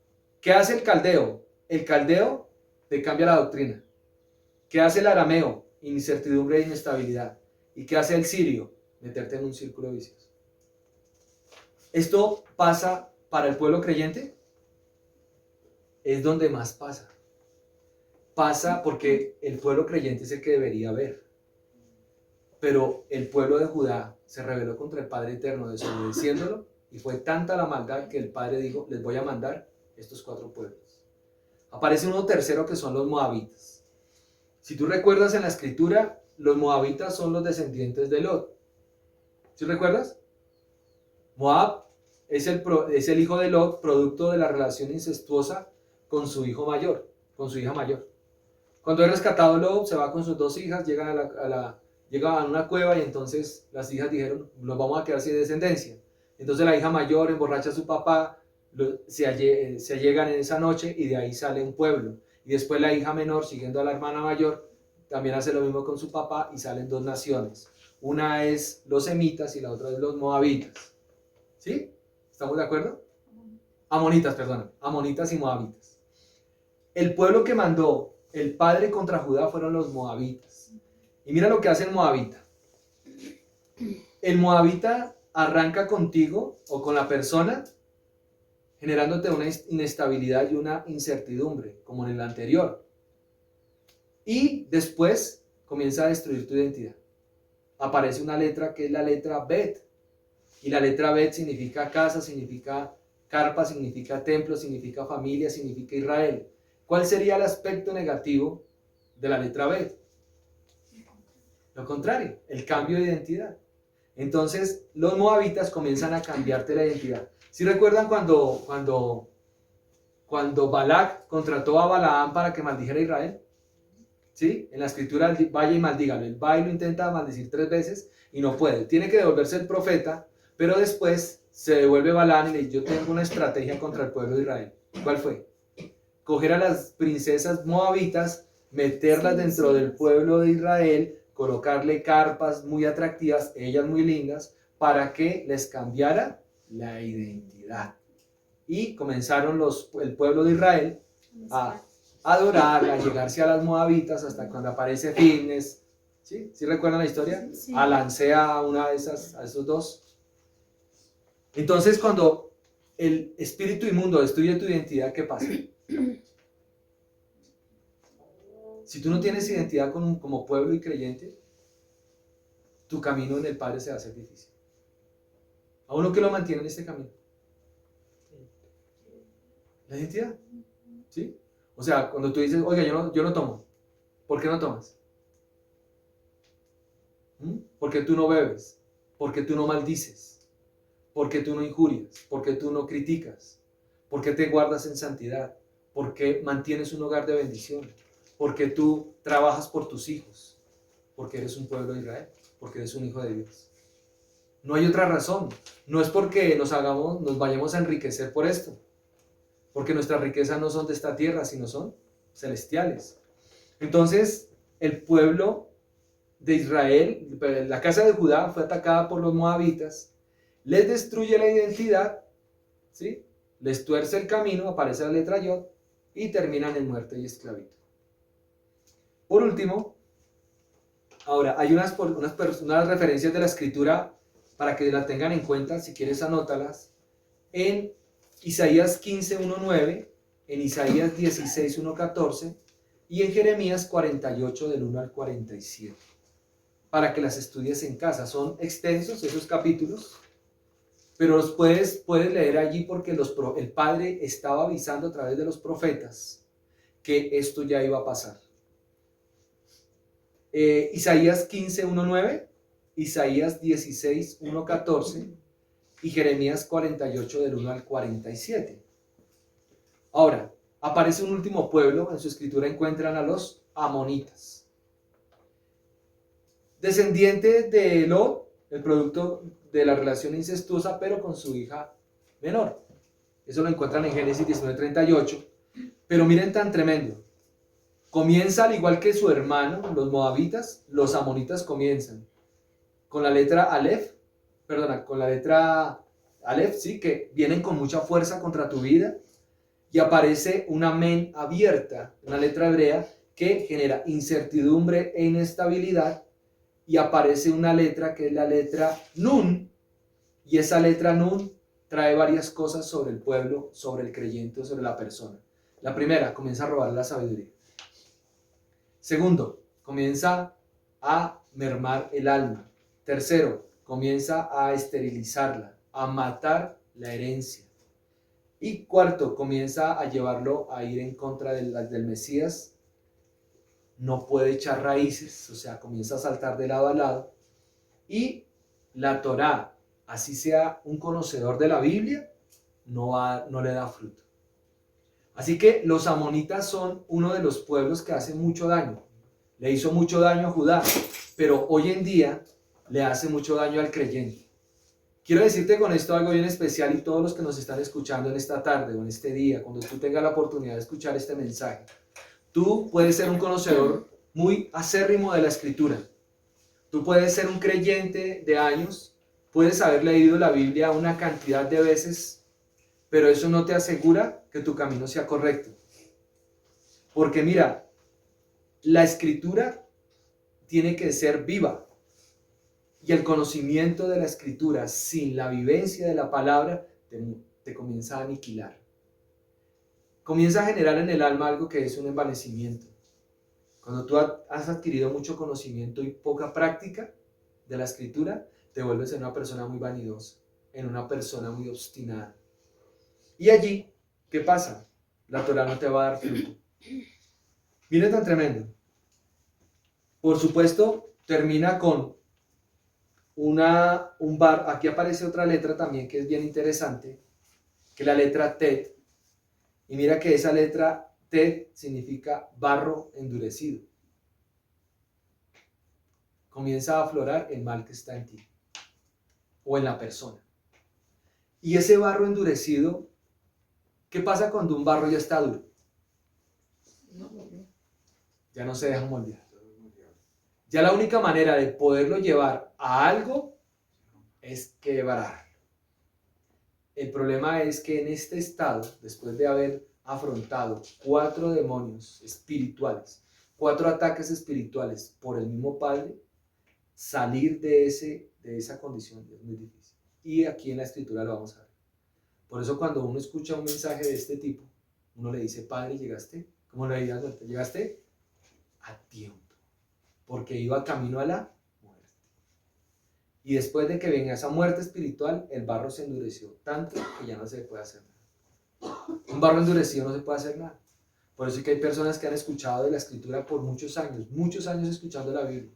¿qué hace el caldeo? El caldeo te cambia la doctrina. ¿Qué hace el arameo? Incertidumbre e inestabilidad. ¿Y qué hace el sirio? Meterte en un círculo vicioso. Esto pasa para el pueblo creyente. Es donde más pasa. Pasa porque el pueblo creyente es el que debería ver. Pero el pueblo de Judá se rebeló contra el Padre Eterno, desobedeciéndolo, y fue tanta la maldad que el Padre dijo, les voy a mandar estos 4 pueblos. Aparece uno tercero que son los moabitas. Si tú recuerdas en la Escritura, los moabitas son los descendientes de Lot. ¿Sí recuerdas? Moab es el hijo de Lot, producto de la relación incestuosa con su hijo mayor, con su hija mayor. Cuando es rescatado Lot, se va con sus 2 hijas, llegan a una cueva y entonces las hijas dijeron, nos vamos a quedar sin descendencia. Entonces la hija mayor emborracha a su papá, se allegan en esa noche y de ahí sale un pueblo. Y después la hija menor, siguiendo a la hermana mayor, también hace lo mismo con su papá y salen 2 naciones. Una es los semitas y la otra es los moabitas. ¿Sí? ¿Estamos de acuerdo? Amonitas, perdón. Amonitas y moabitas. El pueblo que mandó el padre contra Judá fueron los moabitas. Y mira lo que hace el moabita. El moabita arranca contigo o con la persona generándote una inestabilidad y una incertidumbre, como en el anterior. Y después comienza a destruir tu identidad. Aparece una letra que es la letra Bet. Y la letra Bet significa casa, significa carpa, significa templo, significa familia, significa Israel. ¿Cuál sería el aspecto negativo de la letra Bet? Lo contrario, el cambio de identidad. Entonces los moabitas comienzan a cambiarte la identidad. ¿Sí recuerdan cuando Balac contrató a Balaam para que maldijera a Israel? ¿Sí? En la escritura vaya y maldígalo. Él va y lo intenta maldecir 3 veces y no puede. Tiene que devolverse el profeta, pero después se devuelve Balaam y le dice, yo tengo una estrategia contra el pueblo de Israel. ¿Cuál fue? Coger a las princesas moabitas, meterlas dentro del pueblo de Israel, colocarle carpas muy atractivas, ellas muy lindas, para que les cambiara la identidad. Y comenzaron el pueblo de Israel a adorar, a llegarse a las moabitas, hasta cuando aparece Fitness, ¿Sí? ¿Sí recuerdan la historia? Sí. Alancea a una de esas, a esos dos. Entonces, cuando el espíritu inmundo destruye tu identidad, ¿qué pasa? Si tú no tienes identidad como pueblo y creyente, tu camino en el Padre se va a hacer difícil. A uno que lo mantiene en este camino. La identidad. ¿Sí? O sea, cuando tú dices, oiga, yo no tomo. ¿Por qué no tomas? ¿Por qué tú no bebes? ¿Por qué tú no maldices? ¿Por qué tú no injurias? ¿Por qué tú no criticas? ¿Por qué te guardas en santidad? ¿Por qué mantienes un hogar de bendición? ¿Por qué tú trabajas por tus hijos? Porque eres un pueblo de Israel, porque eres un hijo de Dios. No hay otra razón. No es porque nos vayamos a enriquecer por esto, porque nuestras riquezas no son de esta tierra, sino son celestiales. Entonces, el pueblo de Israel, la casa de Judá fue atacada por los moabitas, les destruye la identidad, ¿sí? Les tuerce el camino, aparece la letra Yod, y terminan en muerte y esclavitud. Por último, ahora hay unas referencias de la escritura para que la tengan en cuenta, si quieres anótalas, en Isaías 15:1-9, en Isaías 16:1-14 y en Jeremías 48 del 1 al 47, para que las estudies en casa. Son extensos esos capítulos, pero los puedes leer allí porque el Padre estaba avisando a través de los profetas que esto ya iba a pasar. Isaías 15:1-9, Isaías 16:1-14 y Jeremías 48 del 1 al 47. Ahora, aparece un último pueblo, en su escritura encuentran a los amonitas. Descendiente de Lot, el producto de la relación incestuosa, pero con su hija menor. Eso lo encuentran en Génesis 19:38. Pero miren tan tremendo. Comienza al igual que su hermano, los moabitas, los amonitas comienzan con la letra Aleph, sí, que vienen con mucha fuerza contra tu vida, y aparece una men abierta, una letra hebrea que genera incertidumbre e inestabilidad, y aparece una letra que es la letra Nun, y esa letra Nun trae varias cosas sobre el pueblo, sobre el creyente, sobre la persona. La primera, comienza a robar la sabiduría. Segundo, comienza a mermar el alma. Tercero, comienza a esterilizarla, a matar la herencia. Y cuarto, comienza a llevarlo a ir en contra del Mesías. No puede echar raíces, o sea, comienza a saltar de lado a lado. Y la Torá, así sea un conocedor de la Biblia, no le da fruto. Así que los amonitas son uno de los pueblos que hace mucho daño. Le hizo mucho daño a Judá, pero hoy en día le hace mucho daño al creyente. Quiero decirte con esto algo bien especial, y todos los que nos están escuchando en esta tarde o en este día, cuando tú tengas la oportunidad de escuchar este mensaje, tú puedes ser un conocedor muy acérrimo de la Escritura. Tú puedes ser un creyente de años, puedes haber leído la Biblia una cantidad de veces, pero eso no te asegura que tu camino sea correcto. Porque mira, la Escritura tiene que ser viva. Y el conocimiento de la Escritura sin la vivencia de la palabra te comienza a aniquilar. Comienza a generar en el alma algo que es un envanecimiento. Cuando tú has adquirido mucho conocimiento y poca práctica de la Escritura, te vuelves en una persona muy vanidosa, en una persona muy obstinada. Y allí, ¿qué pasa? La Torá no te va a dar fruto. Mire tan tremendo. Por supuesto, termina con un bar. Aquí aparece otra letra también que es bien interesante, que es la letra Tet. Y mira que esa letra Tet significa barro endurecido. Comienza a aflorar el mal que está en ti o en la persona. Y ese barro endurecido, ¿qué pasa cuando un barro ya está duro? Ya no se deja moldear. Ya la única manera de poderlo llevar a algo es quebrarlo. El problema es que en este estado, después de haber afrontado 4 demonios espirituales, 4 ataques espirituales por el mismo padre, salir de esa condición es muy difícil. Y aquí en la escritura lo vamos a ver. Por eso cuando uno escucha un mensaje de este tipo, uno le dice, padre, ¿llegaste? ¿Cómo le digas? ¿Llegaste? A tiempo. Porque iba camino a la muerte. Y después de que venga esa muerte espiritual, el barro se endureció tanto que ya no se puede hacer nada. Un barro endurecido no se puede hacer nada. Por eso es que hay personas que han escuchado de la escritura por muchos años escuchando la Biblia,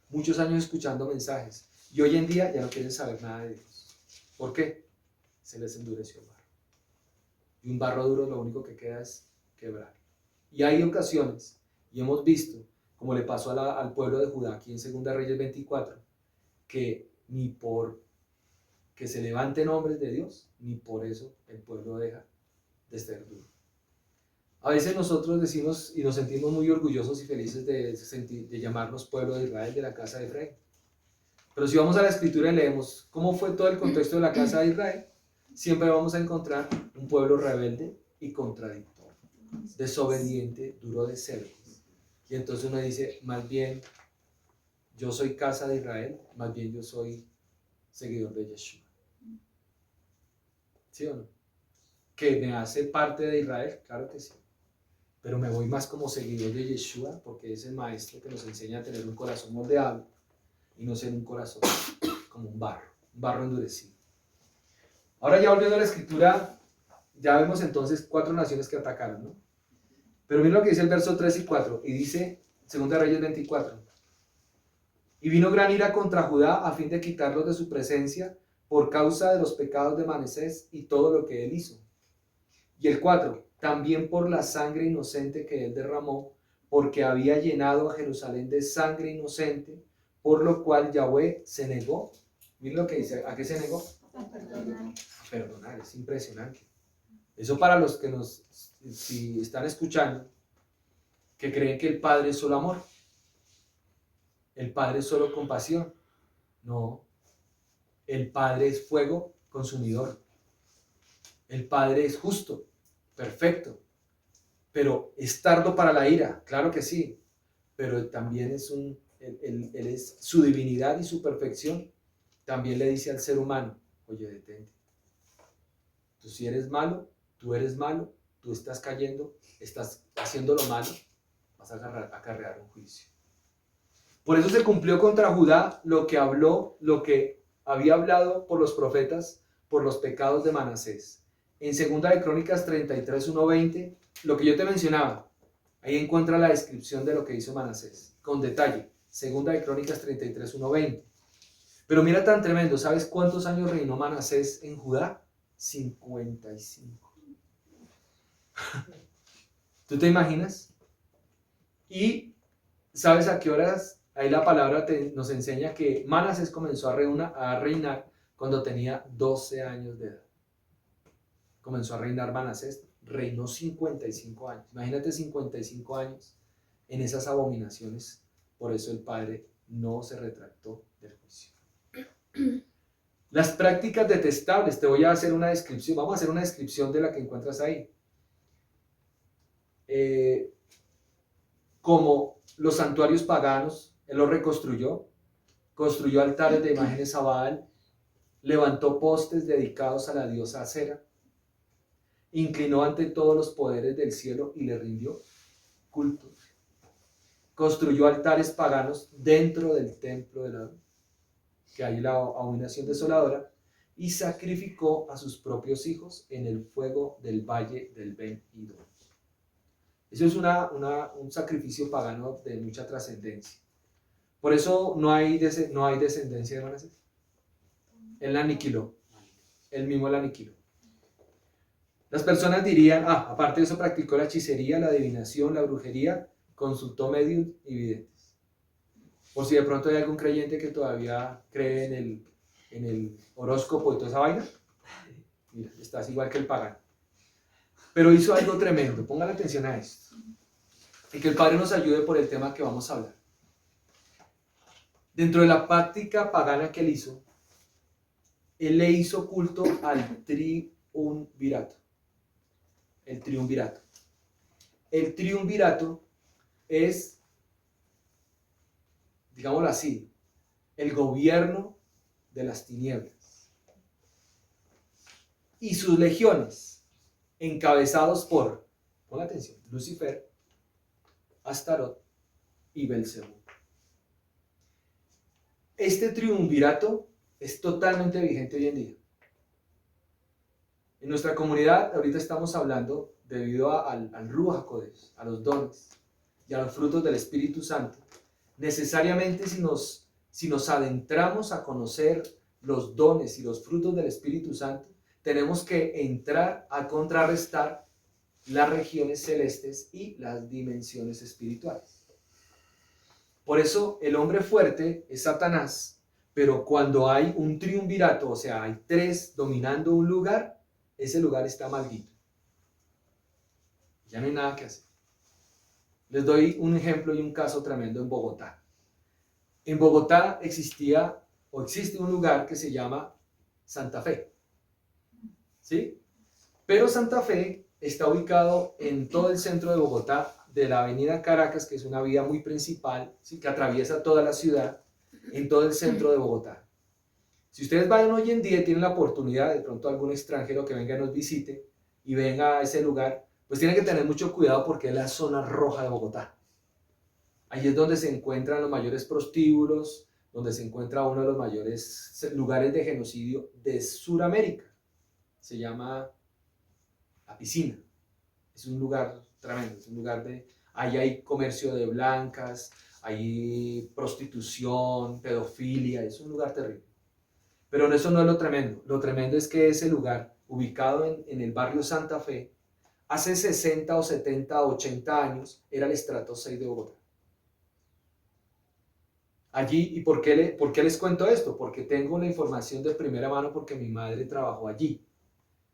muchos años escuchando mensajes, y hoy en día ya no quieren saber nada de Dios. ¿Por qué? Se les endureció el barro. Y un barro duro lo único que queda es quebrar. Y hay ocasiones, y hemos visto, como le pasó al pueblo de Judá aquí en 2 Reyes 24, que ni por que se levanten hombres de Dios, ni por eso el pueblo deja de ser duro. A veces nosotros decimos y nos sentimos muy orgullosos y felices de llamarnos pueblo de Israel, de la casa de Efraín. Pero si vamos a la escritura y leemos cómo fue todo el contexto de la casa de Israel, siempre vamos a encontrar un pueblo rebelde y contradictorio, desobediente, duro de cerdos. Y entonces uno dice, más bien, yo soy casa de Israel, más bien yo soy seguidor de Yeshua. ¿Sí o no? ¿Que me hace parte de Israel? Claro que sí. Pero me voy más como seguidor de Yeshua, porque es el maestro que nos enseña a tener un corazón moldeable y no ser un corazón como un barro endurecido. Ahora ya volviendo a la escritura, ya vemos entonces 4 naciones que atacaron, ¿no? Pero miren lo que dice el verso 3 y 4, y dice 2 Reyes 24. Y vino gran ira contra Judá a fin de quitarlos de su presencia por causa de los pecados de Manasés y todo lo que él hizo. Y el 4, también por la sangre inocente que él derramó, porque había llenado a Jerusalén de sangre inocente, por lo cual Yahweh se negó. Miren lo que dice, ¿a qué se negó? A perdonar. A perdonar, es impresionante. Eso para los que si están escuchando, que creen que el Padre es solo amor, el Padre es solo compasión. No, el Padre es fuego consumidor. El Padre es justo, perfecto, pero es tardo para la ira, claro que sí, pero también él es su divinidad y su perfección. También le dice al ser humano, oye, detente. Tú si eres malo, tú eres malo, tú estás cayendo, estás haciendo lo malo, vas a acarrear un juicio. Por eso se cumplió contra Judá lo que había hablado por los profetas por los pecados de Manasés. En 2 de Crónicas 33, 1-20, lo que yo te mencionaba, ahí encuentra la descripción de lo que hizo Manasés, con detalle. 2 de Crónicas 33, 1-20. Pero mira tan tremendo, ¿sabes cuántos años reinó Manasés en Judá? 55. ¿Tú te imaginas? Y ¿sabes a qué horas? Ahí la palabra nos enseña que Manasés comenzó a reinar cuando tenía 12 años de edad. Comenzó a reinar Manasés, reinó 55 años. Imagínate 55 años en esas abominaciones. Por eso el Padre no se retractó del juicio. Las prácticas detestables, te voy a hacer una descripción, vamos a hacer una descripción de la que encuentras ahí. Como los santuarios paganos, él los reconstruyó, construyó altares de imágenes a Baal, levantó postes dedicados a la diosa Acera, inclinó ante todos los poderes del cielo y le rindió culto. Construyó altares paganos dentro del templo de la que hay la abominación desoladora, y sacrificó a sus propios hijos en el fuego del valle del Ben Hidón. Eso es un sacrificio pagano de mucha trascendencia. Por eso no hay descendencia de Manasés. Él la aniquiló. Él mismo la aniquiló. Las personas dirían, aparte de eso practicó la hechicería, la adivinación, la brujería, consultó medios y videntes. Por si de pronto hay algún creyente que todavía cree en el horóscopo y toda esa vaina, mira, estás igual que el pagano. Pero hizo algo tremendo, pongan atención a esto. Y que el Padre nos ayude por el tema que vamos a hablar. Dentro de la práctica pagana que él hizo, él le hizo culto al triunvirato. El triunvirato. El triunvirato es digámoslo así, el gobierno de las tinieblas y sus legiones, encabezados por, pon atención, Lucifer, Astarot y Belcebú. Este triunvirato es totalmente vigente hoy en día. En nuestra comunidad ahorita estamos hablando, debido al Ruach HaKodesh, a los dones y a los frutos del Espíritu Santo, necesariamente si nos adentramos a conocer los dones y los frutos del Espíritu Santo, tenemos que entrar a contrarrestar las regiones celestes y las dimensiones espirituales. Por eso el hombre fuerte es Satanás, pero cuando hay un triunvirato, o sea, hay tres dominando un lugar, ese lugar está maldito. Ya no hay nada que hacer. Les doy un ejemplo y un caso tremendo en Bogotá. En Bogotá existía o existe un lugar que se llama Santa Fe. ¿Sí? Pero Santa Fe está ubicado en todo el centro de Bogotá, de la avenida Caracas, que es una vía muy principal, ¿sí?, que atraviesa toda la ciudad, en todo el centro de Bogotá. Si ustedes vayan hoy en día y tienen la oportunidad, de pronto algún extranjero que venga y nos visite y venga a ese lugar, pues tienen que tener mucho cuidado porque es la zona roja de Bogotá. Allí es donde se encuentran los mayores prostíbulos, donde se encuentra uno de los mayores lugares de genocidio de Sudamérica. Se llama La Piscina. Es un lugar tremendo, es un lugar de... Ahí hay comercio de blancas, hay prostitución, pedofilia, es un lugar terrible. Pero eso no es lo tremendo. Lo tremendo es que ese lugar, ubicado en el barrio Santa Fe, hace 60 o 70 o 80 años, era el estrato 6 de Bogotá. Allí, ¿y por qué les cuento esto? Porque tengo la información de primera mano porque mi madre trabajó allí.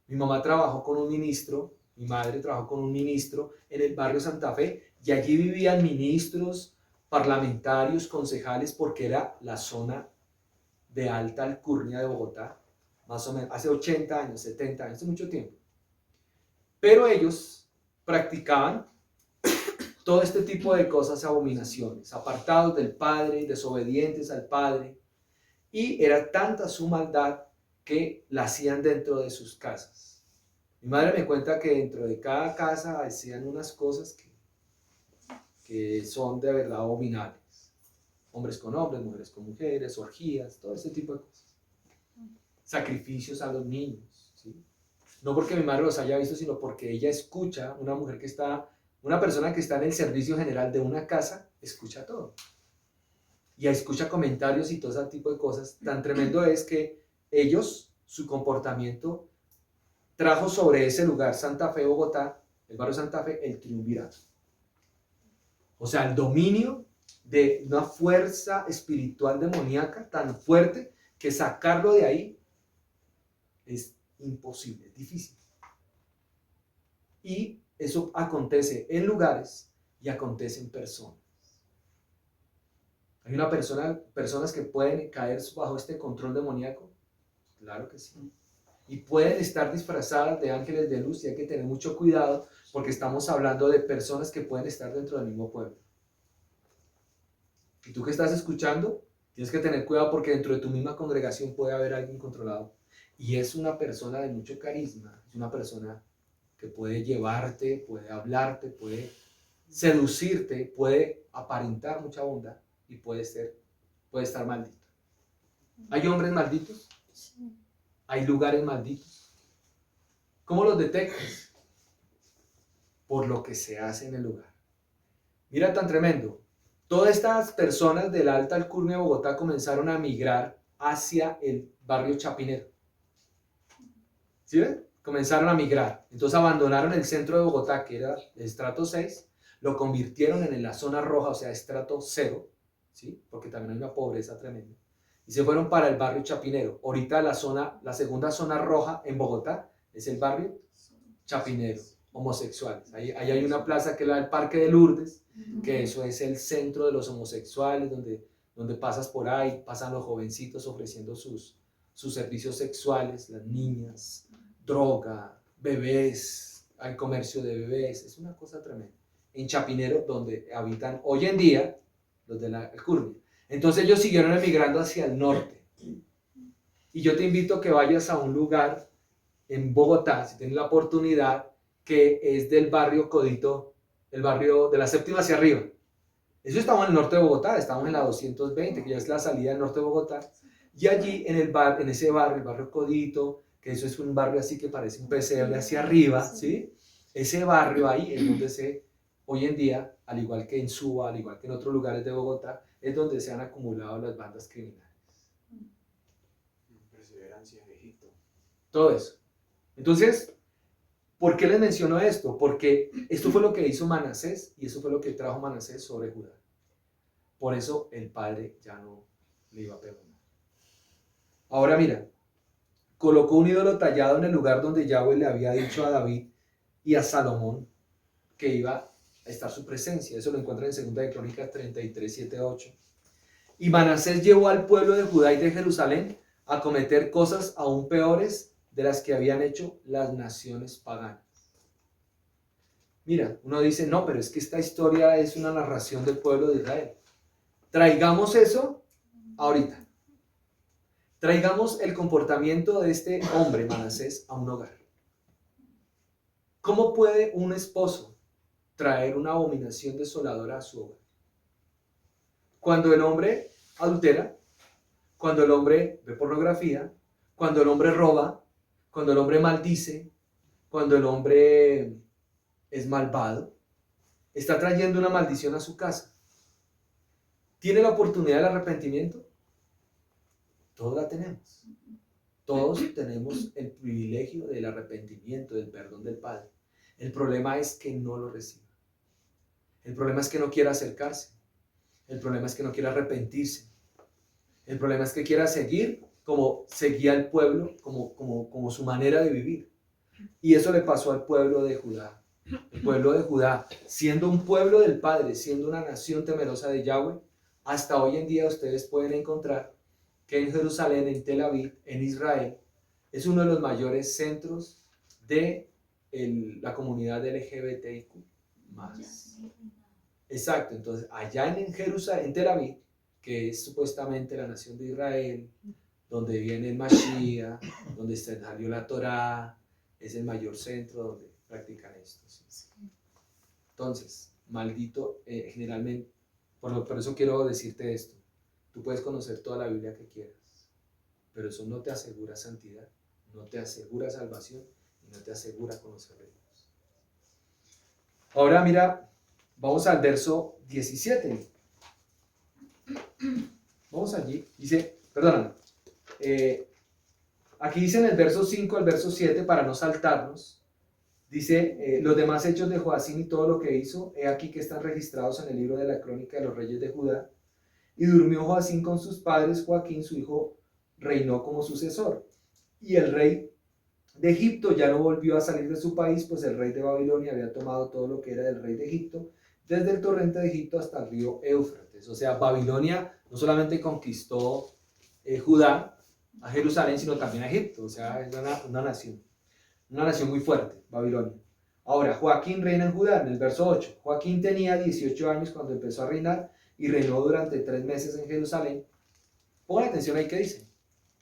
Mi mamá trabajó con un ministro, mi madre trabajó con un ministro en el barrio Santa Fe y allí vivían ministros, parlamentarios, concejales, porque era la zona de alta alcurnia de Bogotá, más o menos, hace 80 años, 70 años, hace mucho tiempo. Pero ellos practicaban todo este tipo de cosas, abominaciones, apartados del Padre, desobedientes al Padre, y era tanta su maldad que la hacían dentro de sus casas. Mi madre me cuenta que dentro de cada casa hacían unas cosas que son de verdad abominables. Hombres con hombres, mujeres con mujeres, orgías, todo ese tipo de cosas. Sacrificios a los niños, ¿sí? No porque mi madre los haya visto, sino porque ella escucha, una persona que está en el servicio general de una casa, escucha todo. Y escucha comentarios y todo ese tipo de cosas. Tan tremendo es que ellos, su comportamiento, trajo sobre ese lugar, Santa Fe, Bogotá, el barrio Santa Fe, el triunvirato. O sea, el dominio de una fuerza espiritual demoníaca tan fuerte que sacarlo de ahí es imposible, es difícil. Y eso acontece en lugares y acontece en personas. ¿Hay personas que pueden caer bajo este control demoníaco? Claro que sí. Y pueden estar disfrazadas de ángeles de luz y hay que tener mucho cuidado porque estamos hablando de personas que pueden estar dentro del mismo pueblo. Y tú que estás escuchando, tienes que tener cuidado porque dentro de tu misma congregación puede haber alguien controlado. Y es una persona de mucho carisma, es una persona que puede llevarte, puede hablarte, puede seducirte, puede aparentar mucha bondad y puede estar maldito. ¿Hay hombres malditos? Sí. ¿Hay lugares malditos? ¿Cómo los detectas? Por lo que se hace en el lugar. Mira tan tremendo. Todas estas personas de la alta alcurnia de Bogotá comenzaron a migrar hacia el barrio Chapinero. ¿Sí ven? Comenzaron a migrar. Entonces abandonaron el centro de Bogotá, que era el estrato 6, lo convirtieron en la zona roja, o sea, estrato 0, ¿sí? Porque también hay una pobreza tremenda. Y se fueron para el barrio Chapinero. Ahorita la segunda zona roja en Bogotá es el barrio Chapinero, homosexuales. Ahí hay una plaza que es la del Parque de Lourdes, que eso es el centro de los homosexuales, donde pasas por ahí, pasan los jovencitos ofreciendo sus servicios sexuales, las niñas, droga, bebés, hay comercio de bebés, es una cosa tremenda. En Chapinero, donde habitan hoy en día los de la alcurnia. Entonces ellos siguieron emigrando hacia el norte. Y yo te invito a que vayas a un lugar en Bogotá, si tienes la oportunidad, que es del barrio Codito, el barrio de la Séptima hacia arriba. Eso estamos en el norte de Bogotá, estamos en la 220, que ya es la salida del norte de Bogotá. Y allí en ese barrio, el barrio Codito, que eso es un barrio así que parece un pesebre hacia arriba, ¿sí? Ese barrio ahí es donde hoy en día, al igual que en Suba, al igual que en otros lugares de Bogotá, es donde se han acumulado las bandas criminales. Perseverancia en Egipto. Todo eso. Entonces, ¿por qué les menciono esto? Porque esto fue lo que hizo Manasés y eso fue lo que trajo Manasés sobre Judá. Por eso el padre ya no le iba a perdonar. Ahora mira, colocó un ídolo tallado en el lugar donde Yahweh le había dicho a David y a Salomón que iba a estar su presencia. Eso lo encuentran en 2 de Crónicas 33, 7, 8. Y Manasés llevó al pueblo de Judá y de Jerusalén a cometer cosas aún peores de las que habían hecho las naciones paganas. Mira, uno dice, no, pero es que esta historia es una narración del pueblo de Israel. Traigamos eso ahorita. Traigamos el comportamiento de este hombre, Manasés, a un hogar. ¿Cómo puede un esposo traer una abominación desoladora a su hogar? Cuando el hombre adultera, cuando el hombre ve pornografía, cuando el hombre roba, cuando el hombre maldice, cuando el hombre es malvado, está trayendo una maldición a su casa. ¿Tiene la oportunidad del arrepentimiento? Todos la tenemos. Todos tenemos el privilegio del arrepentimiento, del perdón del Padre. El problema es que no lo reciba. El problema es que no quiera acercarse. El problema es que no quiera arrepentirse. El problema es que quiera seguir como seguía el pueblo, como su manera de vivir. Y eso le pasó al pueblo de Judá. El pueblo de Judá, siendo un pueblo del Padre, siendo una nación temerosa de Yahweh, hasta hoy en día ustedes pueden encontrar que en Jerusalén, en Tel Aviv, en Israel, es uno de los mayores centros de la comunidad LGBTIQ+. Exacto, entonces allá en Jerusalén, en Tel Aviv, que es supuestamente la nación de Israel, donde viene el Mashiach, donde salió la Torá, es el mayor centro donde practican esto. ¿Sí? Entonces, maldito, generalmente, por eso quiero decirte esto. Tú puedes conocer toda la Biblia que quieras, pero eso no te asegura santidad, no te asegura salvación y no te asegura conocer a Dios. Ahora mira, vamos al verso 17. Vamos allí. Dice, perdóname. Aquí dice en el verso 5 al verso 7, para no saltarnos, dice, los demás hechos de Joacim y todo lo que hizo, he aquí que están registrados en el libro de la crónica de los reyes de Judá. Y durmió Joacim con sus padres, Joaquín su hijo reinó como sucesor. Y el rey de Egipto ya no volvió a salir de su país, pues el rey de Babilonia había tomado todo lo que era del rey de Egipto, desde el torrente de Egipto hasta el río Éufrates. O sea, Babilonia no solamente conquistó Judá, a Jerusalén, sino también a Egipto. O sea, es una nación muy fuerte, Babilonia. Ahora, Joaquín reina en Judá, en el verso 8. Joaquín tenía 18 años cuando empezó a reinar y reinó durante 3 meses en Jerusalén. Pongan atención ahí que dice.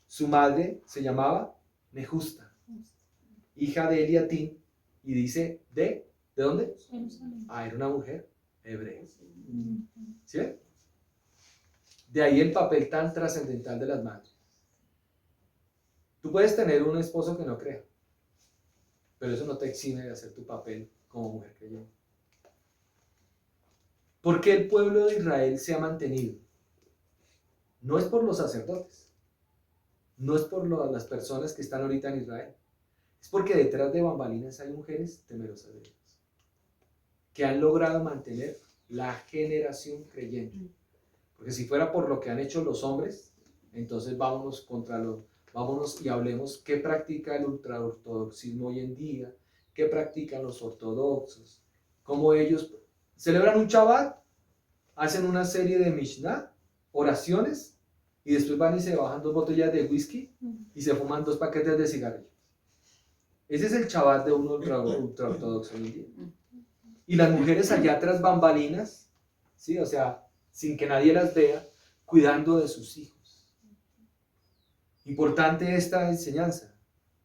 Su madre se llamaba Nehusta, hija de Eliatín, y dice, ¿de dónde? Jerusalén. Ah, era una mujer hebrea. ¿Sí? De ahí el papel tan trascendental de las madres. Tú puedes tener un esposo que no crea, pero eso no te exime de hacer tu papel como mujer creyente. ¿Por qué el pueblo de Israel se ha mantenido? No es por los sacerdotes, no es por las personas que están ahorita en Israel, es porque detrás de bambalinas hay mujeres temerosas de Dios, que han logrado mantener la generación creyente. Porque si fuera por lo que han hecho los hombres, entonces vámonos y hablemos qué practica el ultraortodoxismo hoy en día, qué practican los ortodoxos, cómo ellos celebran un Shabbat, hacen una serie de Mishnah, oraciones, y después van y se bajan 2 botellas de whisky y se fuman 2 paquetes de cigarrillos. Ese es el Shabbat de un ultraortodoxo hoy en día. Y las mujeres allá tras bambalinas, ¿sí? O sea, sin que nadie las vea, cuidando de sus hijos. Importante esta enseñanza,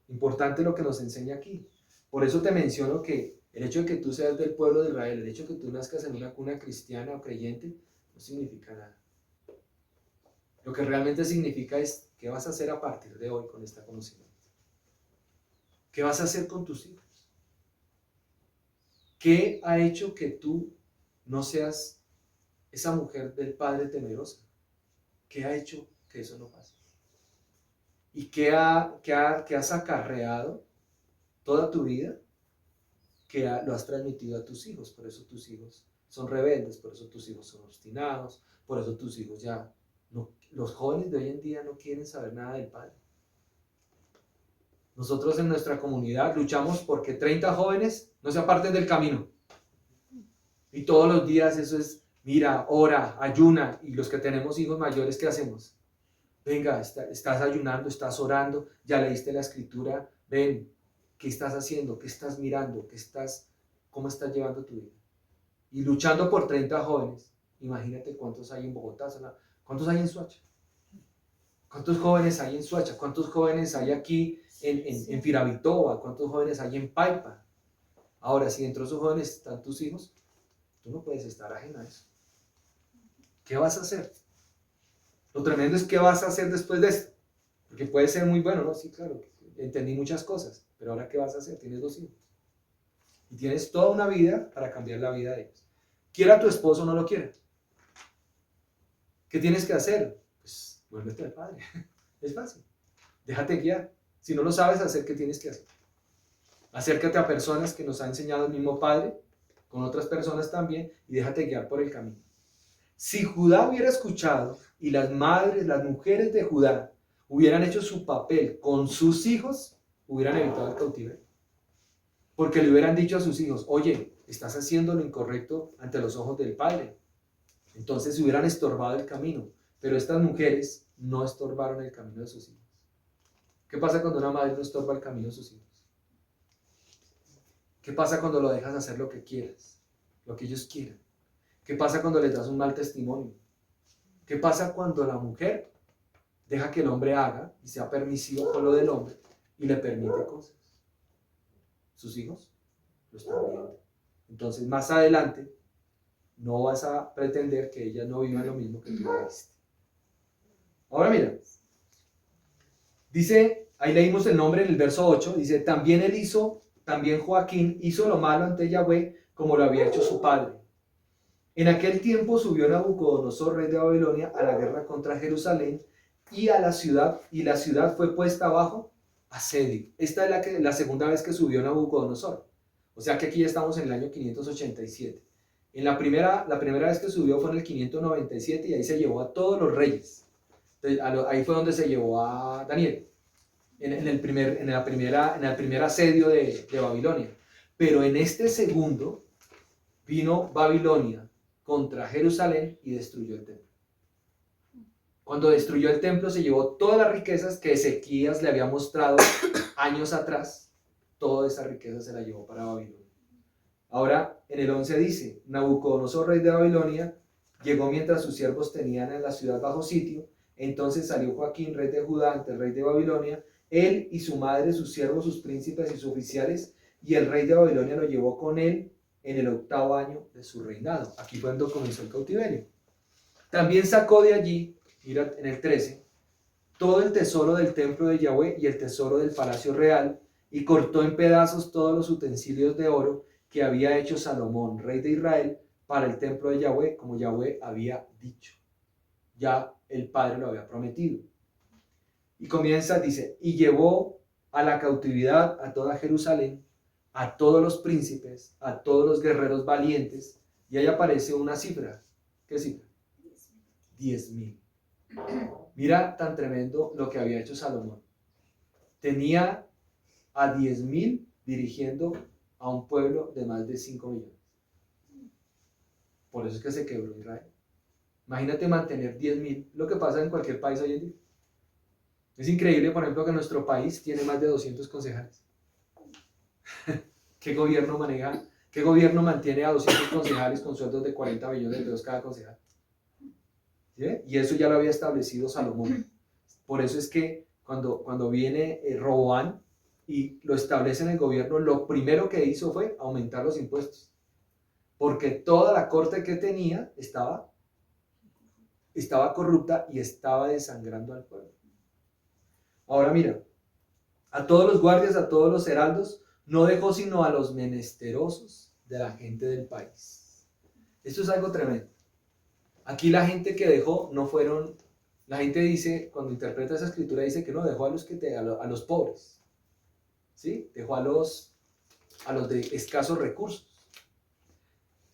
importante lo que nos enseña aquí. Por eso te menciono que el hecho de que tú seas del pueblo de Israel, el hecho de que tú nazcas en una cuna cristiana o creyente, no significa nada. Lo que realmente significa es qué vas a hacer a partir de hoy con este conocimiento. ¿Qué vas a hacer con tus hijos? ¿Qué ha hecho que tú no seas esa mujer del padre temerosa? ¿Qué ha hecho que eso no pase? ¿Y qué has acarreado toda tu vida que lo has transmitido a tus hijos? Por eso tus hijos son rebeldes, por eso tus hijos son obstinados, por eso tus hijos ya no, los jóvenes de hoy en día no quieren saber nada del padre. Nosotros en nuestra comunidad luchamos porque 30 jóvenes no se aparten del camino. Y todos los días eso es, mira, ora, ayuna. Y los que tenemos hijos mayores, ¿qué hacemos? Venga, estás ayunando, estás orando, ya leíste la escritura, ven, ¿qué estás haciendo? ¿Qué estás mirando? ¿Cómo estás llevando tu vida? Y luchando por 30 jóvenes, imagínate cuántos hay en Bogotá, cuántos hay en Soacha. ¿Cuántos jóvenes hay en Soacha? ¿Cuántos jóvenes hay aquí en Firavitoba? ¿Cuántos jóvenes hay en Paipa? Ahora, si dentro de esos jóvenes están tus hijos, tú no puedes estar ajeno a eso. ¿Qué vas a hacer? Lo tremendo es qué vas a hacer después de esto. Porque puede ser muy bueno, ¿no? Sí, claro, entendí muchas cosas, pero ahora ¿qué vas a hacer? Tienes 2 hijos. Y tienes toda una vida para cambiar la vida de ellos. Quiera tu esposo o no lo quiera. ¿Qué tienes que hacer? Pues vuélvete al padre. Es fácil. Déjate guiar. Si no lo sabes hacer, ¿qué tienes que hacer? Acércate a personas que nos ha enseñado el mismo padre, con otras personas también, y déjate guiar por el camino. Si Judá hubiera escuchado y las madres, las mujeres de Judá hubieran hecho su papel con sus hijos, hubieran evitado el cautiverio. Porque le hubieran dicho a sus hijos, oye, estás haciendo lo incorrecto ante los ojos del padre. Entonces se hubieran estorbado el camino. Pero estas mujeres no estorbaron el camino de sus hijos. ¿Qué pasa cuando una madre no estorba el camino de sus hijos? ¿Qué pasa cuando lo dejas hacer lo que quieras? Lo que ellos quieran. ¿Qué pasa cuando les das un mal testimonio? ¿Qué pasa cuando la mujer deja que el hombre haga y sea permisivo con lo del hombre y le permite cosas? Sus hijos lo están viendo. Entonces, más adelante, no vas a pretender que ellas no vivan lo mismo que tú viviste. Ahora mira, dice, ahí leímos el nombre en el verso 8, dice, también Joaquín hizo lo malo ante Yahweh como lo había hecho su padre. En aquel tiempo subió Nabucodonosor, rey de Babilonia, a la guerra contra Jerusalén y la ciudad fue puesta bajo asedio. Esta es la segunda vez que subió Nabucodonosor. O sea que aquí ya estamos en el año 587. La primera vez que subió fue en el 597 y ahí se llevó a todos los reyes. Ahí fue donde se llevó a Daniel, en el primer asedio de Babilonia. Pero en este segundo vino Babilonia contra Jerusalén y destruyó el templo. Cuando destruyó el templo se llevó todas las riquezas que Ezequías le había mostrado años atrás. Toda esa riqueza se la llevó para Babilonia. Ahora en el 11 dice, Nabucodonosor, rey de Babilonia, llegó mientras sus siervos tenían en la ciudad bajo sitio. Entonces salió Joaquín, rey de Judá, ante el rey de Babilonia, él y su madre, sus siervos, sus príncipes y sus oficiales, y el rey de Babilonia lo llevó con él en el 8º año de su reinado. Aquí fue cuando comenzó el cautiverio. También sacó de allí, mira en el 13, todo el tesoro del templo de Yahweh y el tesoro del palacio real, y cortó en pedazos todos los utensilios de oro que había hecho Salomón, rey de Israel, para el templo de Yahweh, como Yahweh había dicho. Ya el Padre lo había prometido. Y comienza, dice, y llevó a la cautividad a toda Jerusalén, a todos los príncipes, a todos los guerreros valientes, y ahí aparece una cifra. ¿Qué cifra? 10,000. Mira tan tremendo lo que había hecho Salomón. Tenía a 10,000 dirigiendo a un pueblo de más de 5 millones. Por eso es que se quebró Israel. Imagínate mantener 10,000, lo que pasa en cualquier país hoy en día. Es increíble, por ejemplo, que nuestro país tiene más de 200 concejales. ¿Qué gobierno maneja? ¿Qué gobierno mantiene a 200 concejales con sueldos de 40 millones de pesos cada concejal? ¿Sí? Y eso ya lo había establecido Salomón. Por eso es que cuando viene Roboán y lo establece en el gobierno, lo primero que hizo fue aumentar los impuestos. Porque toda la corte que tenía estaba corrupta y estaba desangrando al pueblo. Ahora mira, a todos los guardias, a todos los heraldos, no dejó sino a los menesterosos de la gente del país. Esto es algo tremendo. Aquí la gente que dejó no fueron, la gente dice, cuando interpreta esa escritura, dice que no, dejó a los pobres, ¿sí? Dejó a los de escasos recursos.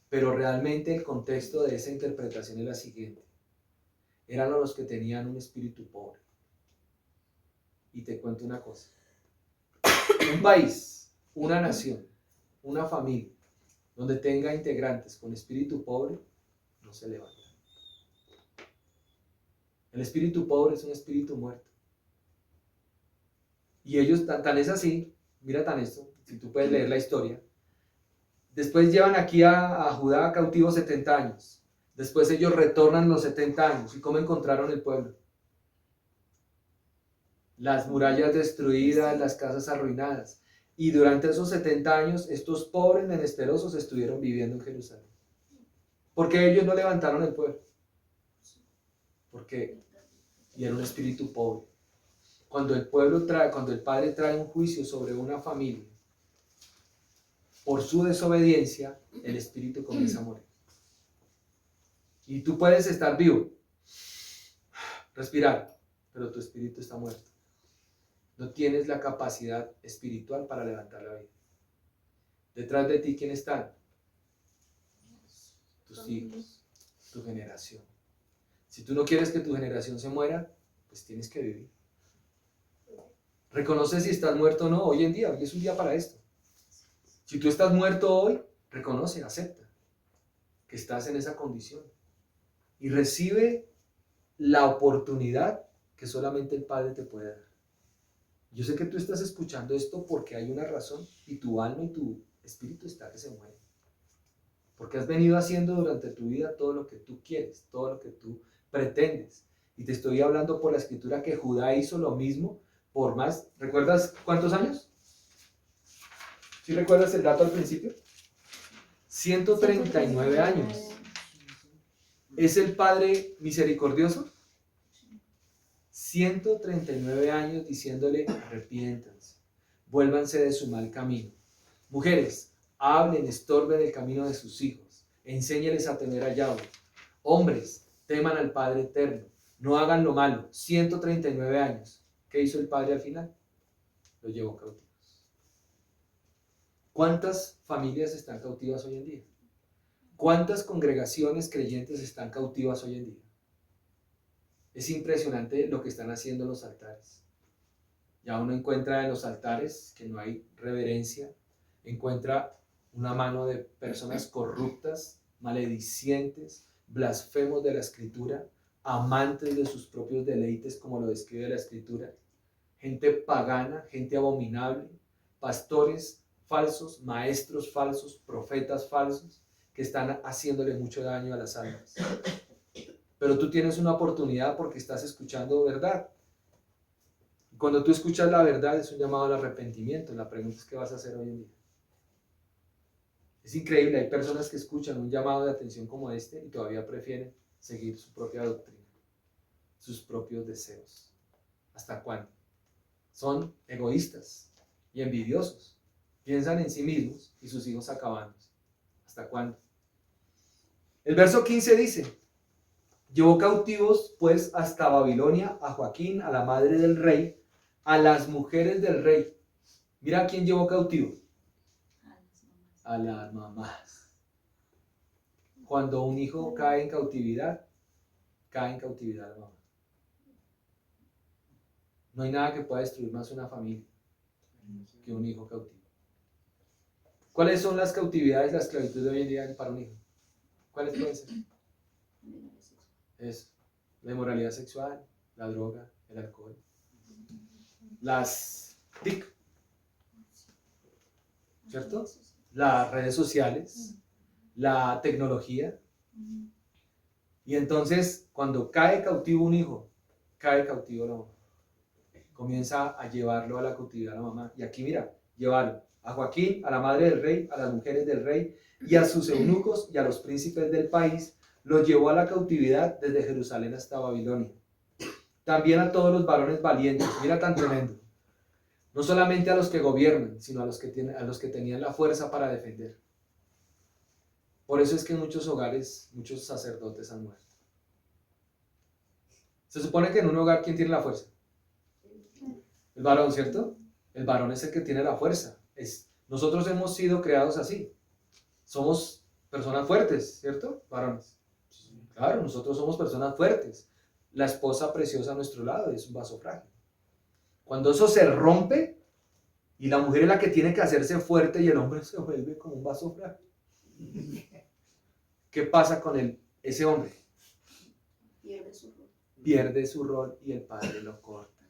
Pero realmente el contexto de esa interpretación es la siguiente. Eran los que tenían un espíritu pobre. Y te cuento una cosa. Un país, una nación, una familia, donde tenga integrantes con espíritu pobre, no se levanta. El espíritu pobre es un espíritu muerto. Y ellos, tan es así, mira tan esto, si tú puedes leer la historia. Después llevan aquí a Judá cautivo 70 años. Después ellos retornan los 70 años. ¿Y cómo encontraron el pueblo? Las murallas destruidas, las casas arruinadas. Y durante esos 70 años, estos pobres menesterosos estuvieron viviendo en Jerusalén. ¿Por qué ellos no levantaron el pueblo? Porque y era un espíritu pobre. Cuando el padre trae un juicio sobre una familia, por su desobediencia, el espíritu comienza a morir. Y tú puedes estar vivo, respirar, pero tu espíritu está muerto. No tienes la capacidad espiritual para levantar la vida. Detrás de ti, ¿quién están? Tus hijos, tu generación. Si tú no quieres que tu generación se muera, pues tienes que vivir. Reconoce si estás muerto o no hoy en día. Hoy es un día para esto. Si tú estás muerto hoy, reconoce, acepta que estás en esa condición. Y recibe la oportunidad que solamente el Padre te puede dar. Yo sé que tú estás escuchando esto porque hay una razón y tu alma y tu espíritu está que se muere. Porque has venido haciendo durante tu vida todo lo que tú quieres, todo lo que tú pretendes. Y te estoy hablando por la escritura que Judá hizo lo mismo por más, ¿recuerdas cuántos años? ¿Sí recuerdas el dato al principio? 139 años. ¿Es el Padre misericordioso? 139 años diciéndole, arrepiéntanse, vuélvanse de su mal camino. Mujeres, hablen, estorben el camino de sus hijos, enséñeles a temer a Yahweh. Hombres, teman al Padre eterno, no hagan lo malo. 139 años. ¿Qué hizo el Padre al final? Los llevó cautivos. ¿Cuántas familias están cautivas hoy en día? ¿Cuántas congregaciones creyentes están cautivas hoy en día? Es impresionante lo que están haciendo los altares. Ya uno encuentra en los altares que no hay reverencia, encuentra una mano de personas corruptas, maledicientes, blasfemos de la Escritura, amantes de sus propios deleites, como lo describe la Escritura, gente pagana, gente abominable, pastores falsos, maestros falsos, profetas falsos, que están haciéndole mucho daño a las almas. Pero tú tienes una oportunidad porque estás escuchando verdad. Cuando tú escuchas la verdad es un llamado al arrepentimiento. La pregunta es ¿qué vas a hacer hoy en día? Es increíble, hay personas que escuchan un llamado de atención como este y todavía prefieren seguir su propia doctrina, sus propios deseos. ¿Hasta cuándo? Son egoístas y envidiosos. Piensan en sí mismos y sus hijos acabándose. ¿Hasta cuándo? El verso 15 dice: llevó cautivos pues hasta Babilonia a Joaquín, a la madre del rey, a las mujeres del rey. Mira a quién llevó cautivo. A las mamás. Cuando un hijo cae en cautividad la mamá. No hay nada que pueda destruir más una familia que un hijo cautivo. ¿Cuáles son las cautividades, la esclavitud de hoy en día para un hijo? ¿Cuáles pueden ser? Es la inmoralidad sexual, la droga, el alcohol, las TIC, ¿cierto? Las redes sociales, la tecnología. Y entonces, cuando cae cautivo un hijo, cae cautivo la mamá. Comienza a llevarlo a la cautividad a la mamá. Y aquí mira, llevarlo a Joaquín, a la madre del rey, a las mujeres del rey y a sus eunucos y a los príncipes del país, los llevó a la cautividad desde Jerusalén hasta Babilonia. También a todos los varones valientes, mira tan tremendo, no solamente a los que gobiernan, sino a los que tenían la fuerza para defender. Por eso es que en muchos hogares, muchos sacerdotes han muerto. Se supone que en un hogar, ¿quién tiene la fuerza? El varón, ¿cierto? El varón es el que tiene la fuerza. Nosotros hemos sido creados así. Somos personas fuertes, ¿cierto? Varones. Claro, nosotros somos personas fuertes. La esposa preciosa a nuestro lado es un vaso frágil. Cuando eso se rompe y la mujer es la que tiene que hacerse fuerte y el hombre se vuelve como un vaso frágil, ¿qué pasa con ese hombre? Pierde su rol y el padre lo corta.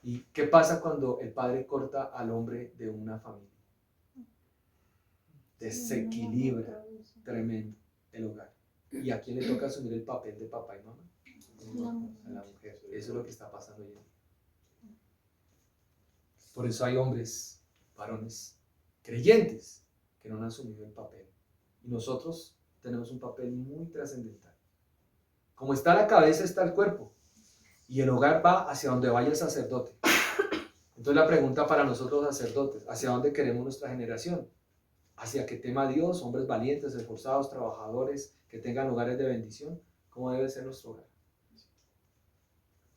¿Y qué pasa cuando el padre corta al hombre de una familia? Desequilibra tremendo el hogar. ¿Y a quién le toca asumir el papel de papá y mamá? A la mujer. Eso es lo que está pasando hoy en día. Por eso hay hombres, varones, creyentes, que no han asumido el papel. Y nosotros tenemos un papel muy trascendental. Como está la cabeza, está el cuerpo. Y el hogar va hacia donde vaya el sacerdote. Entonces la pregunta para nosotros sacerdotes, ¿hacia dónde queremos nuestra generación? Hacia que tema a Dios, hombres valientes, esforzados, trabajadores, que tengan hogares de bendición. ¿Cómo debe ser nuestro hogar?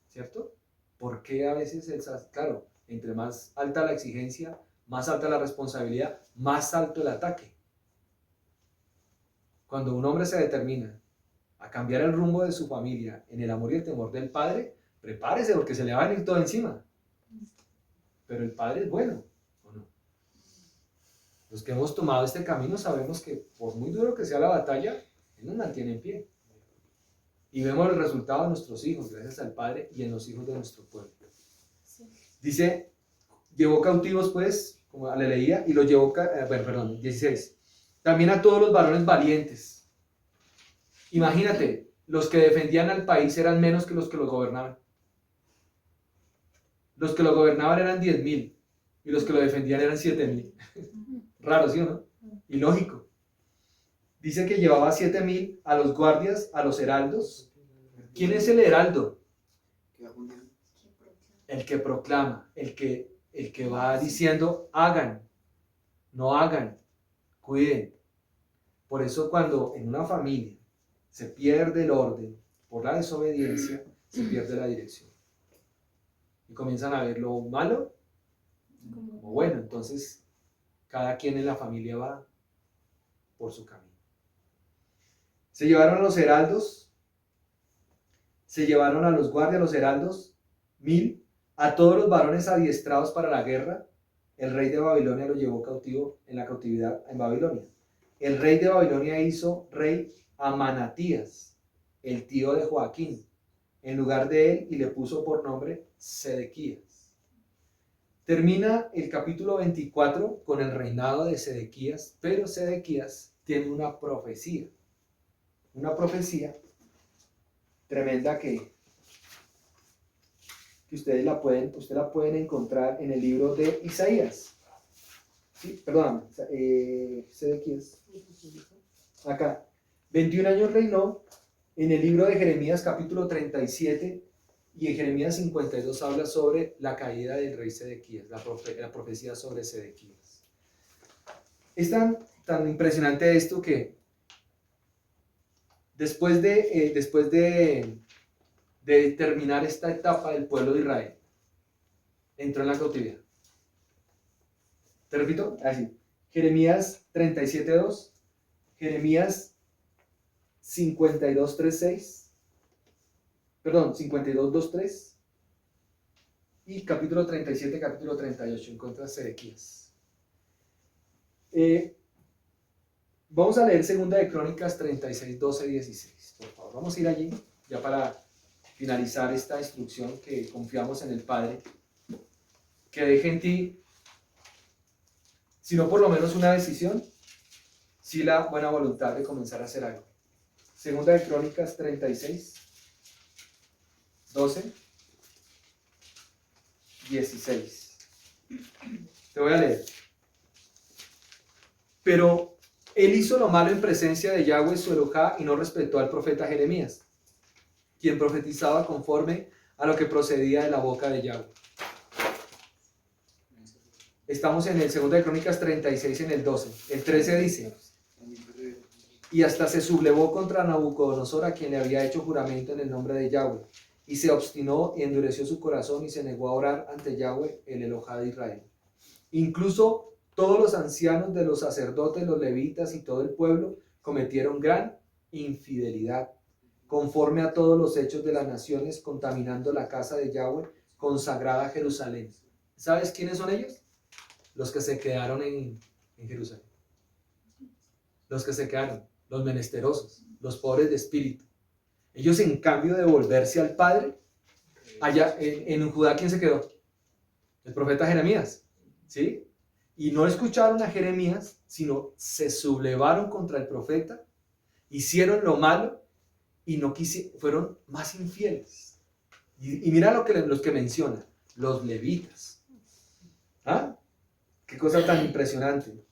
¿Cierto? Porque a veces, claro, entre más alta la exigencia, más alta la responsabilidad, más alto el ataque. Cuando un hombre se determina a cambiar el rumbo de su familia en el amor y el temor del padre, prepárese porque se le va a venir todo encima. Pero el padre es bueno, ¿o no? Los que hemos tomado este camino sabemos que por muy duro que sea la batalla, él nos mantiene en pie. Y vemos el resultado de nuestros hijos, gracias al Padre y en los hijos de nuestro pueblo. Sí. Dice, llevó cautivos pues, como le leía, y los llevó, 16. También a todos los varones valientes. Imagínate, los que defendían al país eran menos que los que lo gobernaban. Los que lo gobernaban eran 10.000 y los que lo defendían eran 7.000. Raro, ¿sí o no? Ilógico. Dice que llevaba 7.000 a los guardias, a los heraldos. ¿Quién es el heraldo? El que proclama, el que va diciendo, hagan, no hagan, cuiden. Por eso cuando en una familia se pierde el orden por la desobediencia, se pierde la dirección. Y comienzan a ver lo malo como bueno. Entonces, cada quien en la familia va por su camino. Se llevaron a los heraldos, se llevaron a los guardias, los heraldos, 1.000, a todos los varones adiestrados para la guerra. El rey de Babilonia lo llevó cautivo en la cautividad en Babilonia. El rey de Babilonia hizo rey a Manatías, el tío de Joaquín, en lugar de él, y le puso por nombre Sedequías. Termina el capítulo 24 con el reinado de Sedequías, pero Sedequías tiene una profecía tremenda que ustedes la pueden encontrar en el libro de Isaías. Sí, perdóname, Sedequías. Acá, 21 años reinó. En el libro de Jeremías capítulo 37 y en Jeremías 52 habla sobre la caída del rey Sedequías, la profecía sobre Sedequías. Es tan impresionante esto que después de terminar esta etapa del pueblo de Israel, entró en la cautividad. Te repito, así. Jeremías 37:2, Jeremías 52:3, 52:2-3 y capítulo 37, capítulo 38, encuentras Sedequías. Vamos a leer segunda de Crónicas 36, 12, 16. Por favor, vamos a ir allí ya para finalizar esta instrucción que confiamos en el Padre, que deje en ti, si no por lo menos una decisión, sí la buena voluntad de comenzar a hacer algo. Segunda de Crónicas 36, 12, 16. Te voy a leer. Pero él hizo lo malo en presencia de Yahweh su Elohá y no respetó al profeta Jeremías, quien profetizaba conforme a lo que procedía de la boca de Yahweh. Estamos en el 2 de Crónicas 36, en el 12. El 13 dice: y hasta se sublevó contra Nabucodonosor, a quien le había hecho juramento en el nombre de Yahweh, y se obstinó y endureció su corazón y se negó a orar ante Yahweh, el Elohá de Israel. Incluso todos los ancianos de los sacerdotes, los levitas y todo el pueblo cometieron gran infidelidad, conforme a todos los hechos de las naciones, contaminando la casa de Yahweh, consagrada a Jerusalén. ¿Sabes quiénes son ellos? Los que se quedaron en Jerusalén. Los que se quedaron, los menesterosos, los pobres de espíritu. Ellos, en cambio de volverse al Padre, allá en Judá, ¿quién se quedó? El profeta Jeremías, ¿sí? Y no escucharon a Jeremías, sino se sublevaron contra el profeta, hicieron lo malo y no fueron más infieles. Y mira los que menciona, los levitas. ¿Ah? Qué cosa tan impresionante.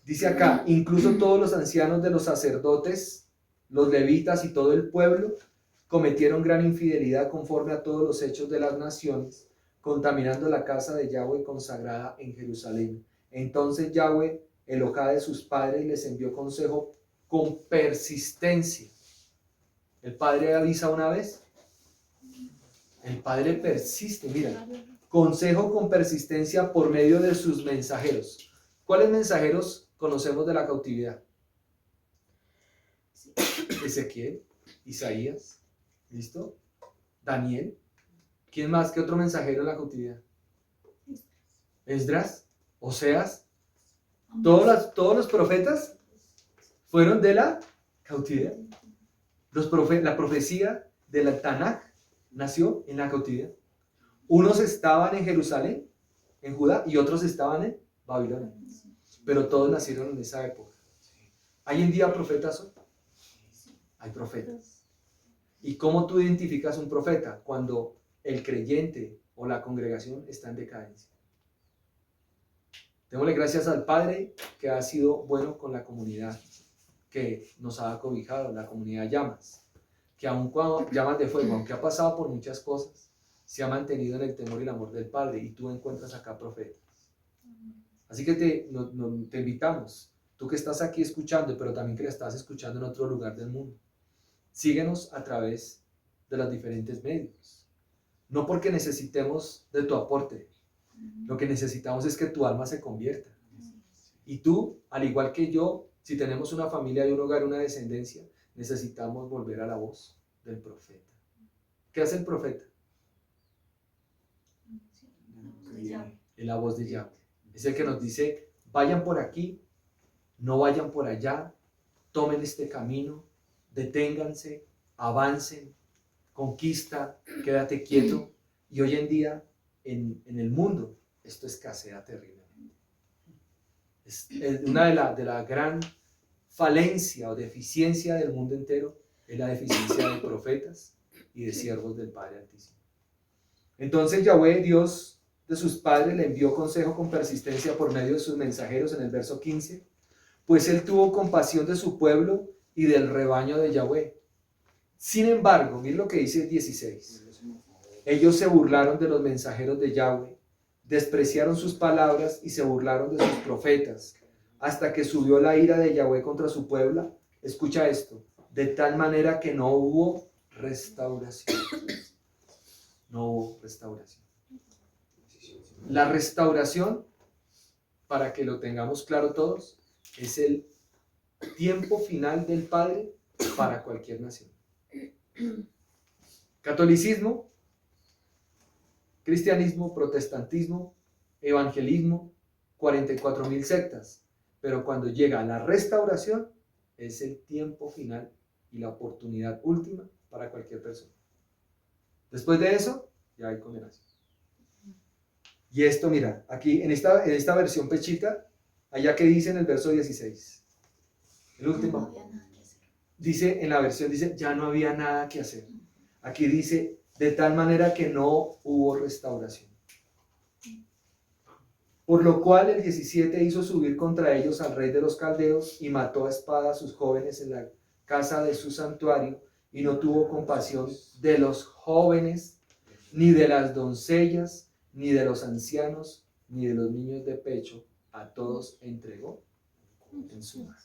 Dice acá, incluso todos los ancianos de los sacerdotes, los levitas y todo el pueblo cometieron gran infidelidad conforme a todos los hechos de las naciones, contaminando la casa de Yahweh consagrada en Jerusalén. Entonces Yahweh, Elohá de sus padres, les envió consejo con persistencia. El Padre avisa una vez, el Padre persiste, mira, consejo con persistencia por medio de sus mensajeros. ¿Cuáles mensajeros conocemos de la cautividad? Ezequiel, Isaías, ¿listo? Daniel. ¿Quién más? ¿Qué otro mensajero en la cautividad? Esdras, Oseas. Todos los profetas fueron de la cautividad. La profecía de la Tanaj nació en la cautividad. Unos estaban en Jerusalén, en Judá, y otros estaban en Babilonia. Pero todos nacieron en esa época. ¿Hay en día profetas hoy? Hay profetas. ¿Y cómo tú identificas un profeta? Cuando el creyente o la congregación está en decadencia. Démosle gracias al Padre que ha sido bueno con la comunidad que nos ha acobijado, la comunidad Llamas, que aun cuando Llamas de Fuego, aunque ha pasado por muchas cosas, se ha mantenido en el temor y el amor del Padre, y tú encuentras acá profetas. Así que te invitamos, tú que estás aquí escuchando, pero también que la estás escuchando en otro lugar del mundo, síguenos a través de los diferentes medios. No porque necesitemos de tu aporte, lo que necesitamos es que tu alma se convierta. Y tú, al igual que yo, si tenemos una familia y un hogar, una descendencia, necesitamos volver a la voz del profeta. ¿Qué hace el profeta? Es la voz de Yahweh. Es el que nos dice, vayan por aquí, no vayan por allá, tomen este camino, deténganse, avancen, conquista, quédate quieto. Y hoy en día, en el mundo, esto escasea terriblemente. Es una de la gran falencia o deficiencia del mundo entero, es la deficiencia de profetas y de siervos del Padre Altísimo. Entonces Yahweh, Dios de sus padres, le envió consejo con persistencia por medio de sus mensajeros en el verso 15, pues él tuvo compasión de su pueblo y del rebaño de Yahweh. Sin embargo, miren lo que dice el 16. Ellos se burlaron de los mensajeros de Yahweh, despreciaron sus palabras y se burlaron de sus profetas, hasta que subió la ira de Yahweh contra su pueblo. Escucha esto, de tal manera que no hubo restauración. No hubo restauración. La restauración, para que lo tengamos claro todos, es el tiempo final del Padre para cualquier nación. Catolicismo, cristianismo, protestantismo, evangelismo, 44.000 sectas. Pero cuando llega la restauración, es el tiempo final y la oportunidad última para cualquier persona. Después de eso, ya hay condenación. Y esto, mira, aquí en esta versión pechita, allá que dice en el verso 16, el último. dice, en la versión dice, ya no había nada que hacer. Aquí dice, de tal manera que no hubo restauración. Por lo cual el 17 hizo subir contra ellos al rey de los caldeos y mató a espada a sus jóvenes en la casa de su santuario, y no tuvo compasión de los jóvenes, ni de las doncellas, ni de los ancianos, ni de los niños de pecho. A todos entregó en su mano.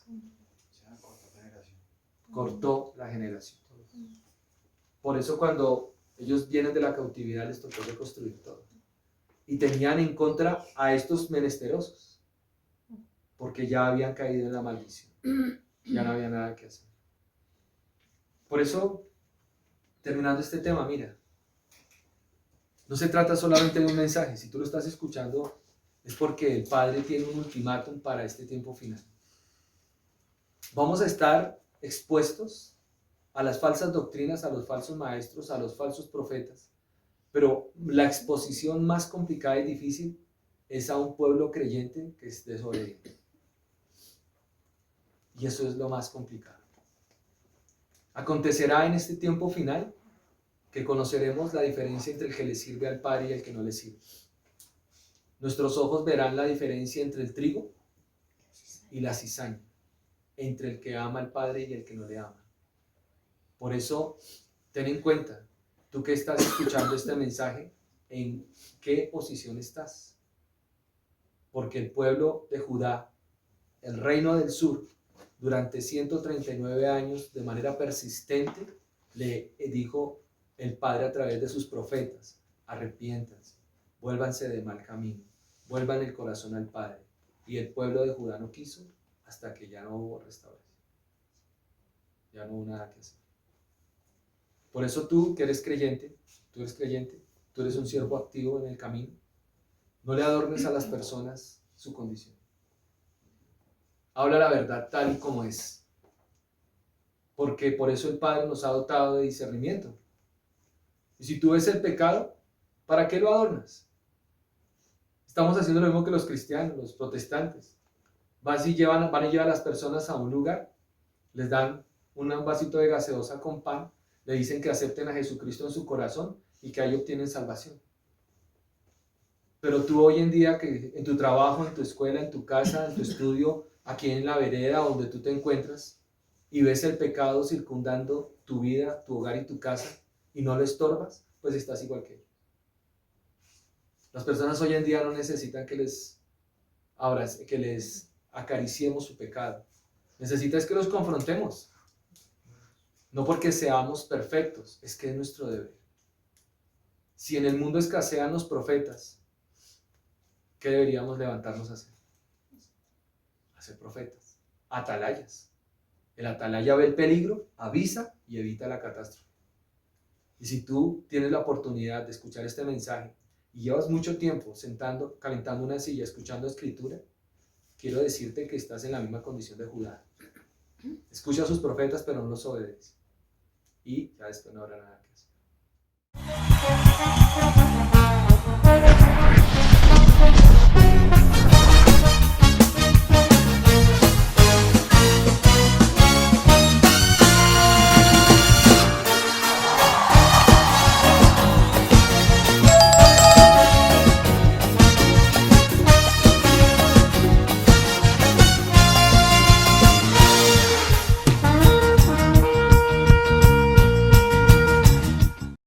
Cortó la generación. Por eso cuando ellos vienen de la cautividad les tocó reconstruir todo. Y tenían en contra a estos menesterosos, porque ya habían caído en la maldición. Ya no había nada que hacer. Por eso, terminando este tema, mira, no se trata solamente de un mensaje. Si tú lo estás escuchando, es porque el Padre tiene un ultimátum para este tiempo final. Vamos a estar expuestos a las falsas doctrinas, a los falsos maestros, a los falsos profetas. Pero la exposición más complicada y difícil es a un pueblo creyente que es desobediente. Y eso es lo más complicado. Acontecerá en este tiempo final que conoceremos la diferencia entre el que le sirve al Padre y el que no le sirve. Nuestros ojos verán la diferencia entre el trigo y la cizaña, entre el que ama al Padre y el que no le ama. Por eso, ten en cuenta, tú que estás escuchando este mensaje, ¿en qué posición estás? Porque el pueblo de Judá, el reino del sur, durante 139 años, de manera persistente, le dijo el Padre a través de sus profetas: arrepiéntanse, vuélvanse de mal camino, vuelvan el corazón al Padre. Y el pueblo de Judá no quiso hasta que ya no hubo restauración. Ya no hubo nada que hacer. Por eso tú que eres creyente, tú eres un siervo activo en el camino. No le adornes a las personas su condición. Habla la verdad tal y como es. Porque por eso el Padre nos ha dotado de discernimiento. Y si tú ves el pecado, ¿para qué lo adornas? Estamos haciendo lo mismo que los cristianos, los protestantes. Van a llevar a las personas a un lugar, les dan un vasito de gaseosa con pan, le dicen que acepten a Jesucristo en su corazón y que ahí obtienen salvación. Pero tú hoy en día, que en tu trabajo, en tu escuela, en tu casa, en tu estudio, aquí en la vereda donde tú te encuentras, y ves el pecado circundando tu vida, tu hogar y tu casa, y no lo estorbas, pues estás igual que ellos. Las personas hoy en día no necesitan que les acariciemos su pecado. Necesitas que los confrontemos. No porque seamos perfectos, es que es nuestro deber. Si en el mundo escasean los profetas, ¿qué deberíamos levantarnos a hacer? A ser profetas, atalayas. El atalaya ve el peligro, avisa y evita la catástrofe. Y si tú tienes la oportunidad de escuchar este mensaje y llevas mucho tiempo calentando una silla, escuchando escritura, quiero decirte que estás en la misma condición de Judá. Escucha a sus profetas, pero no los obedece. Y ya después no habrá nada que hacer.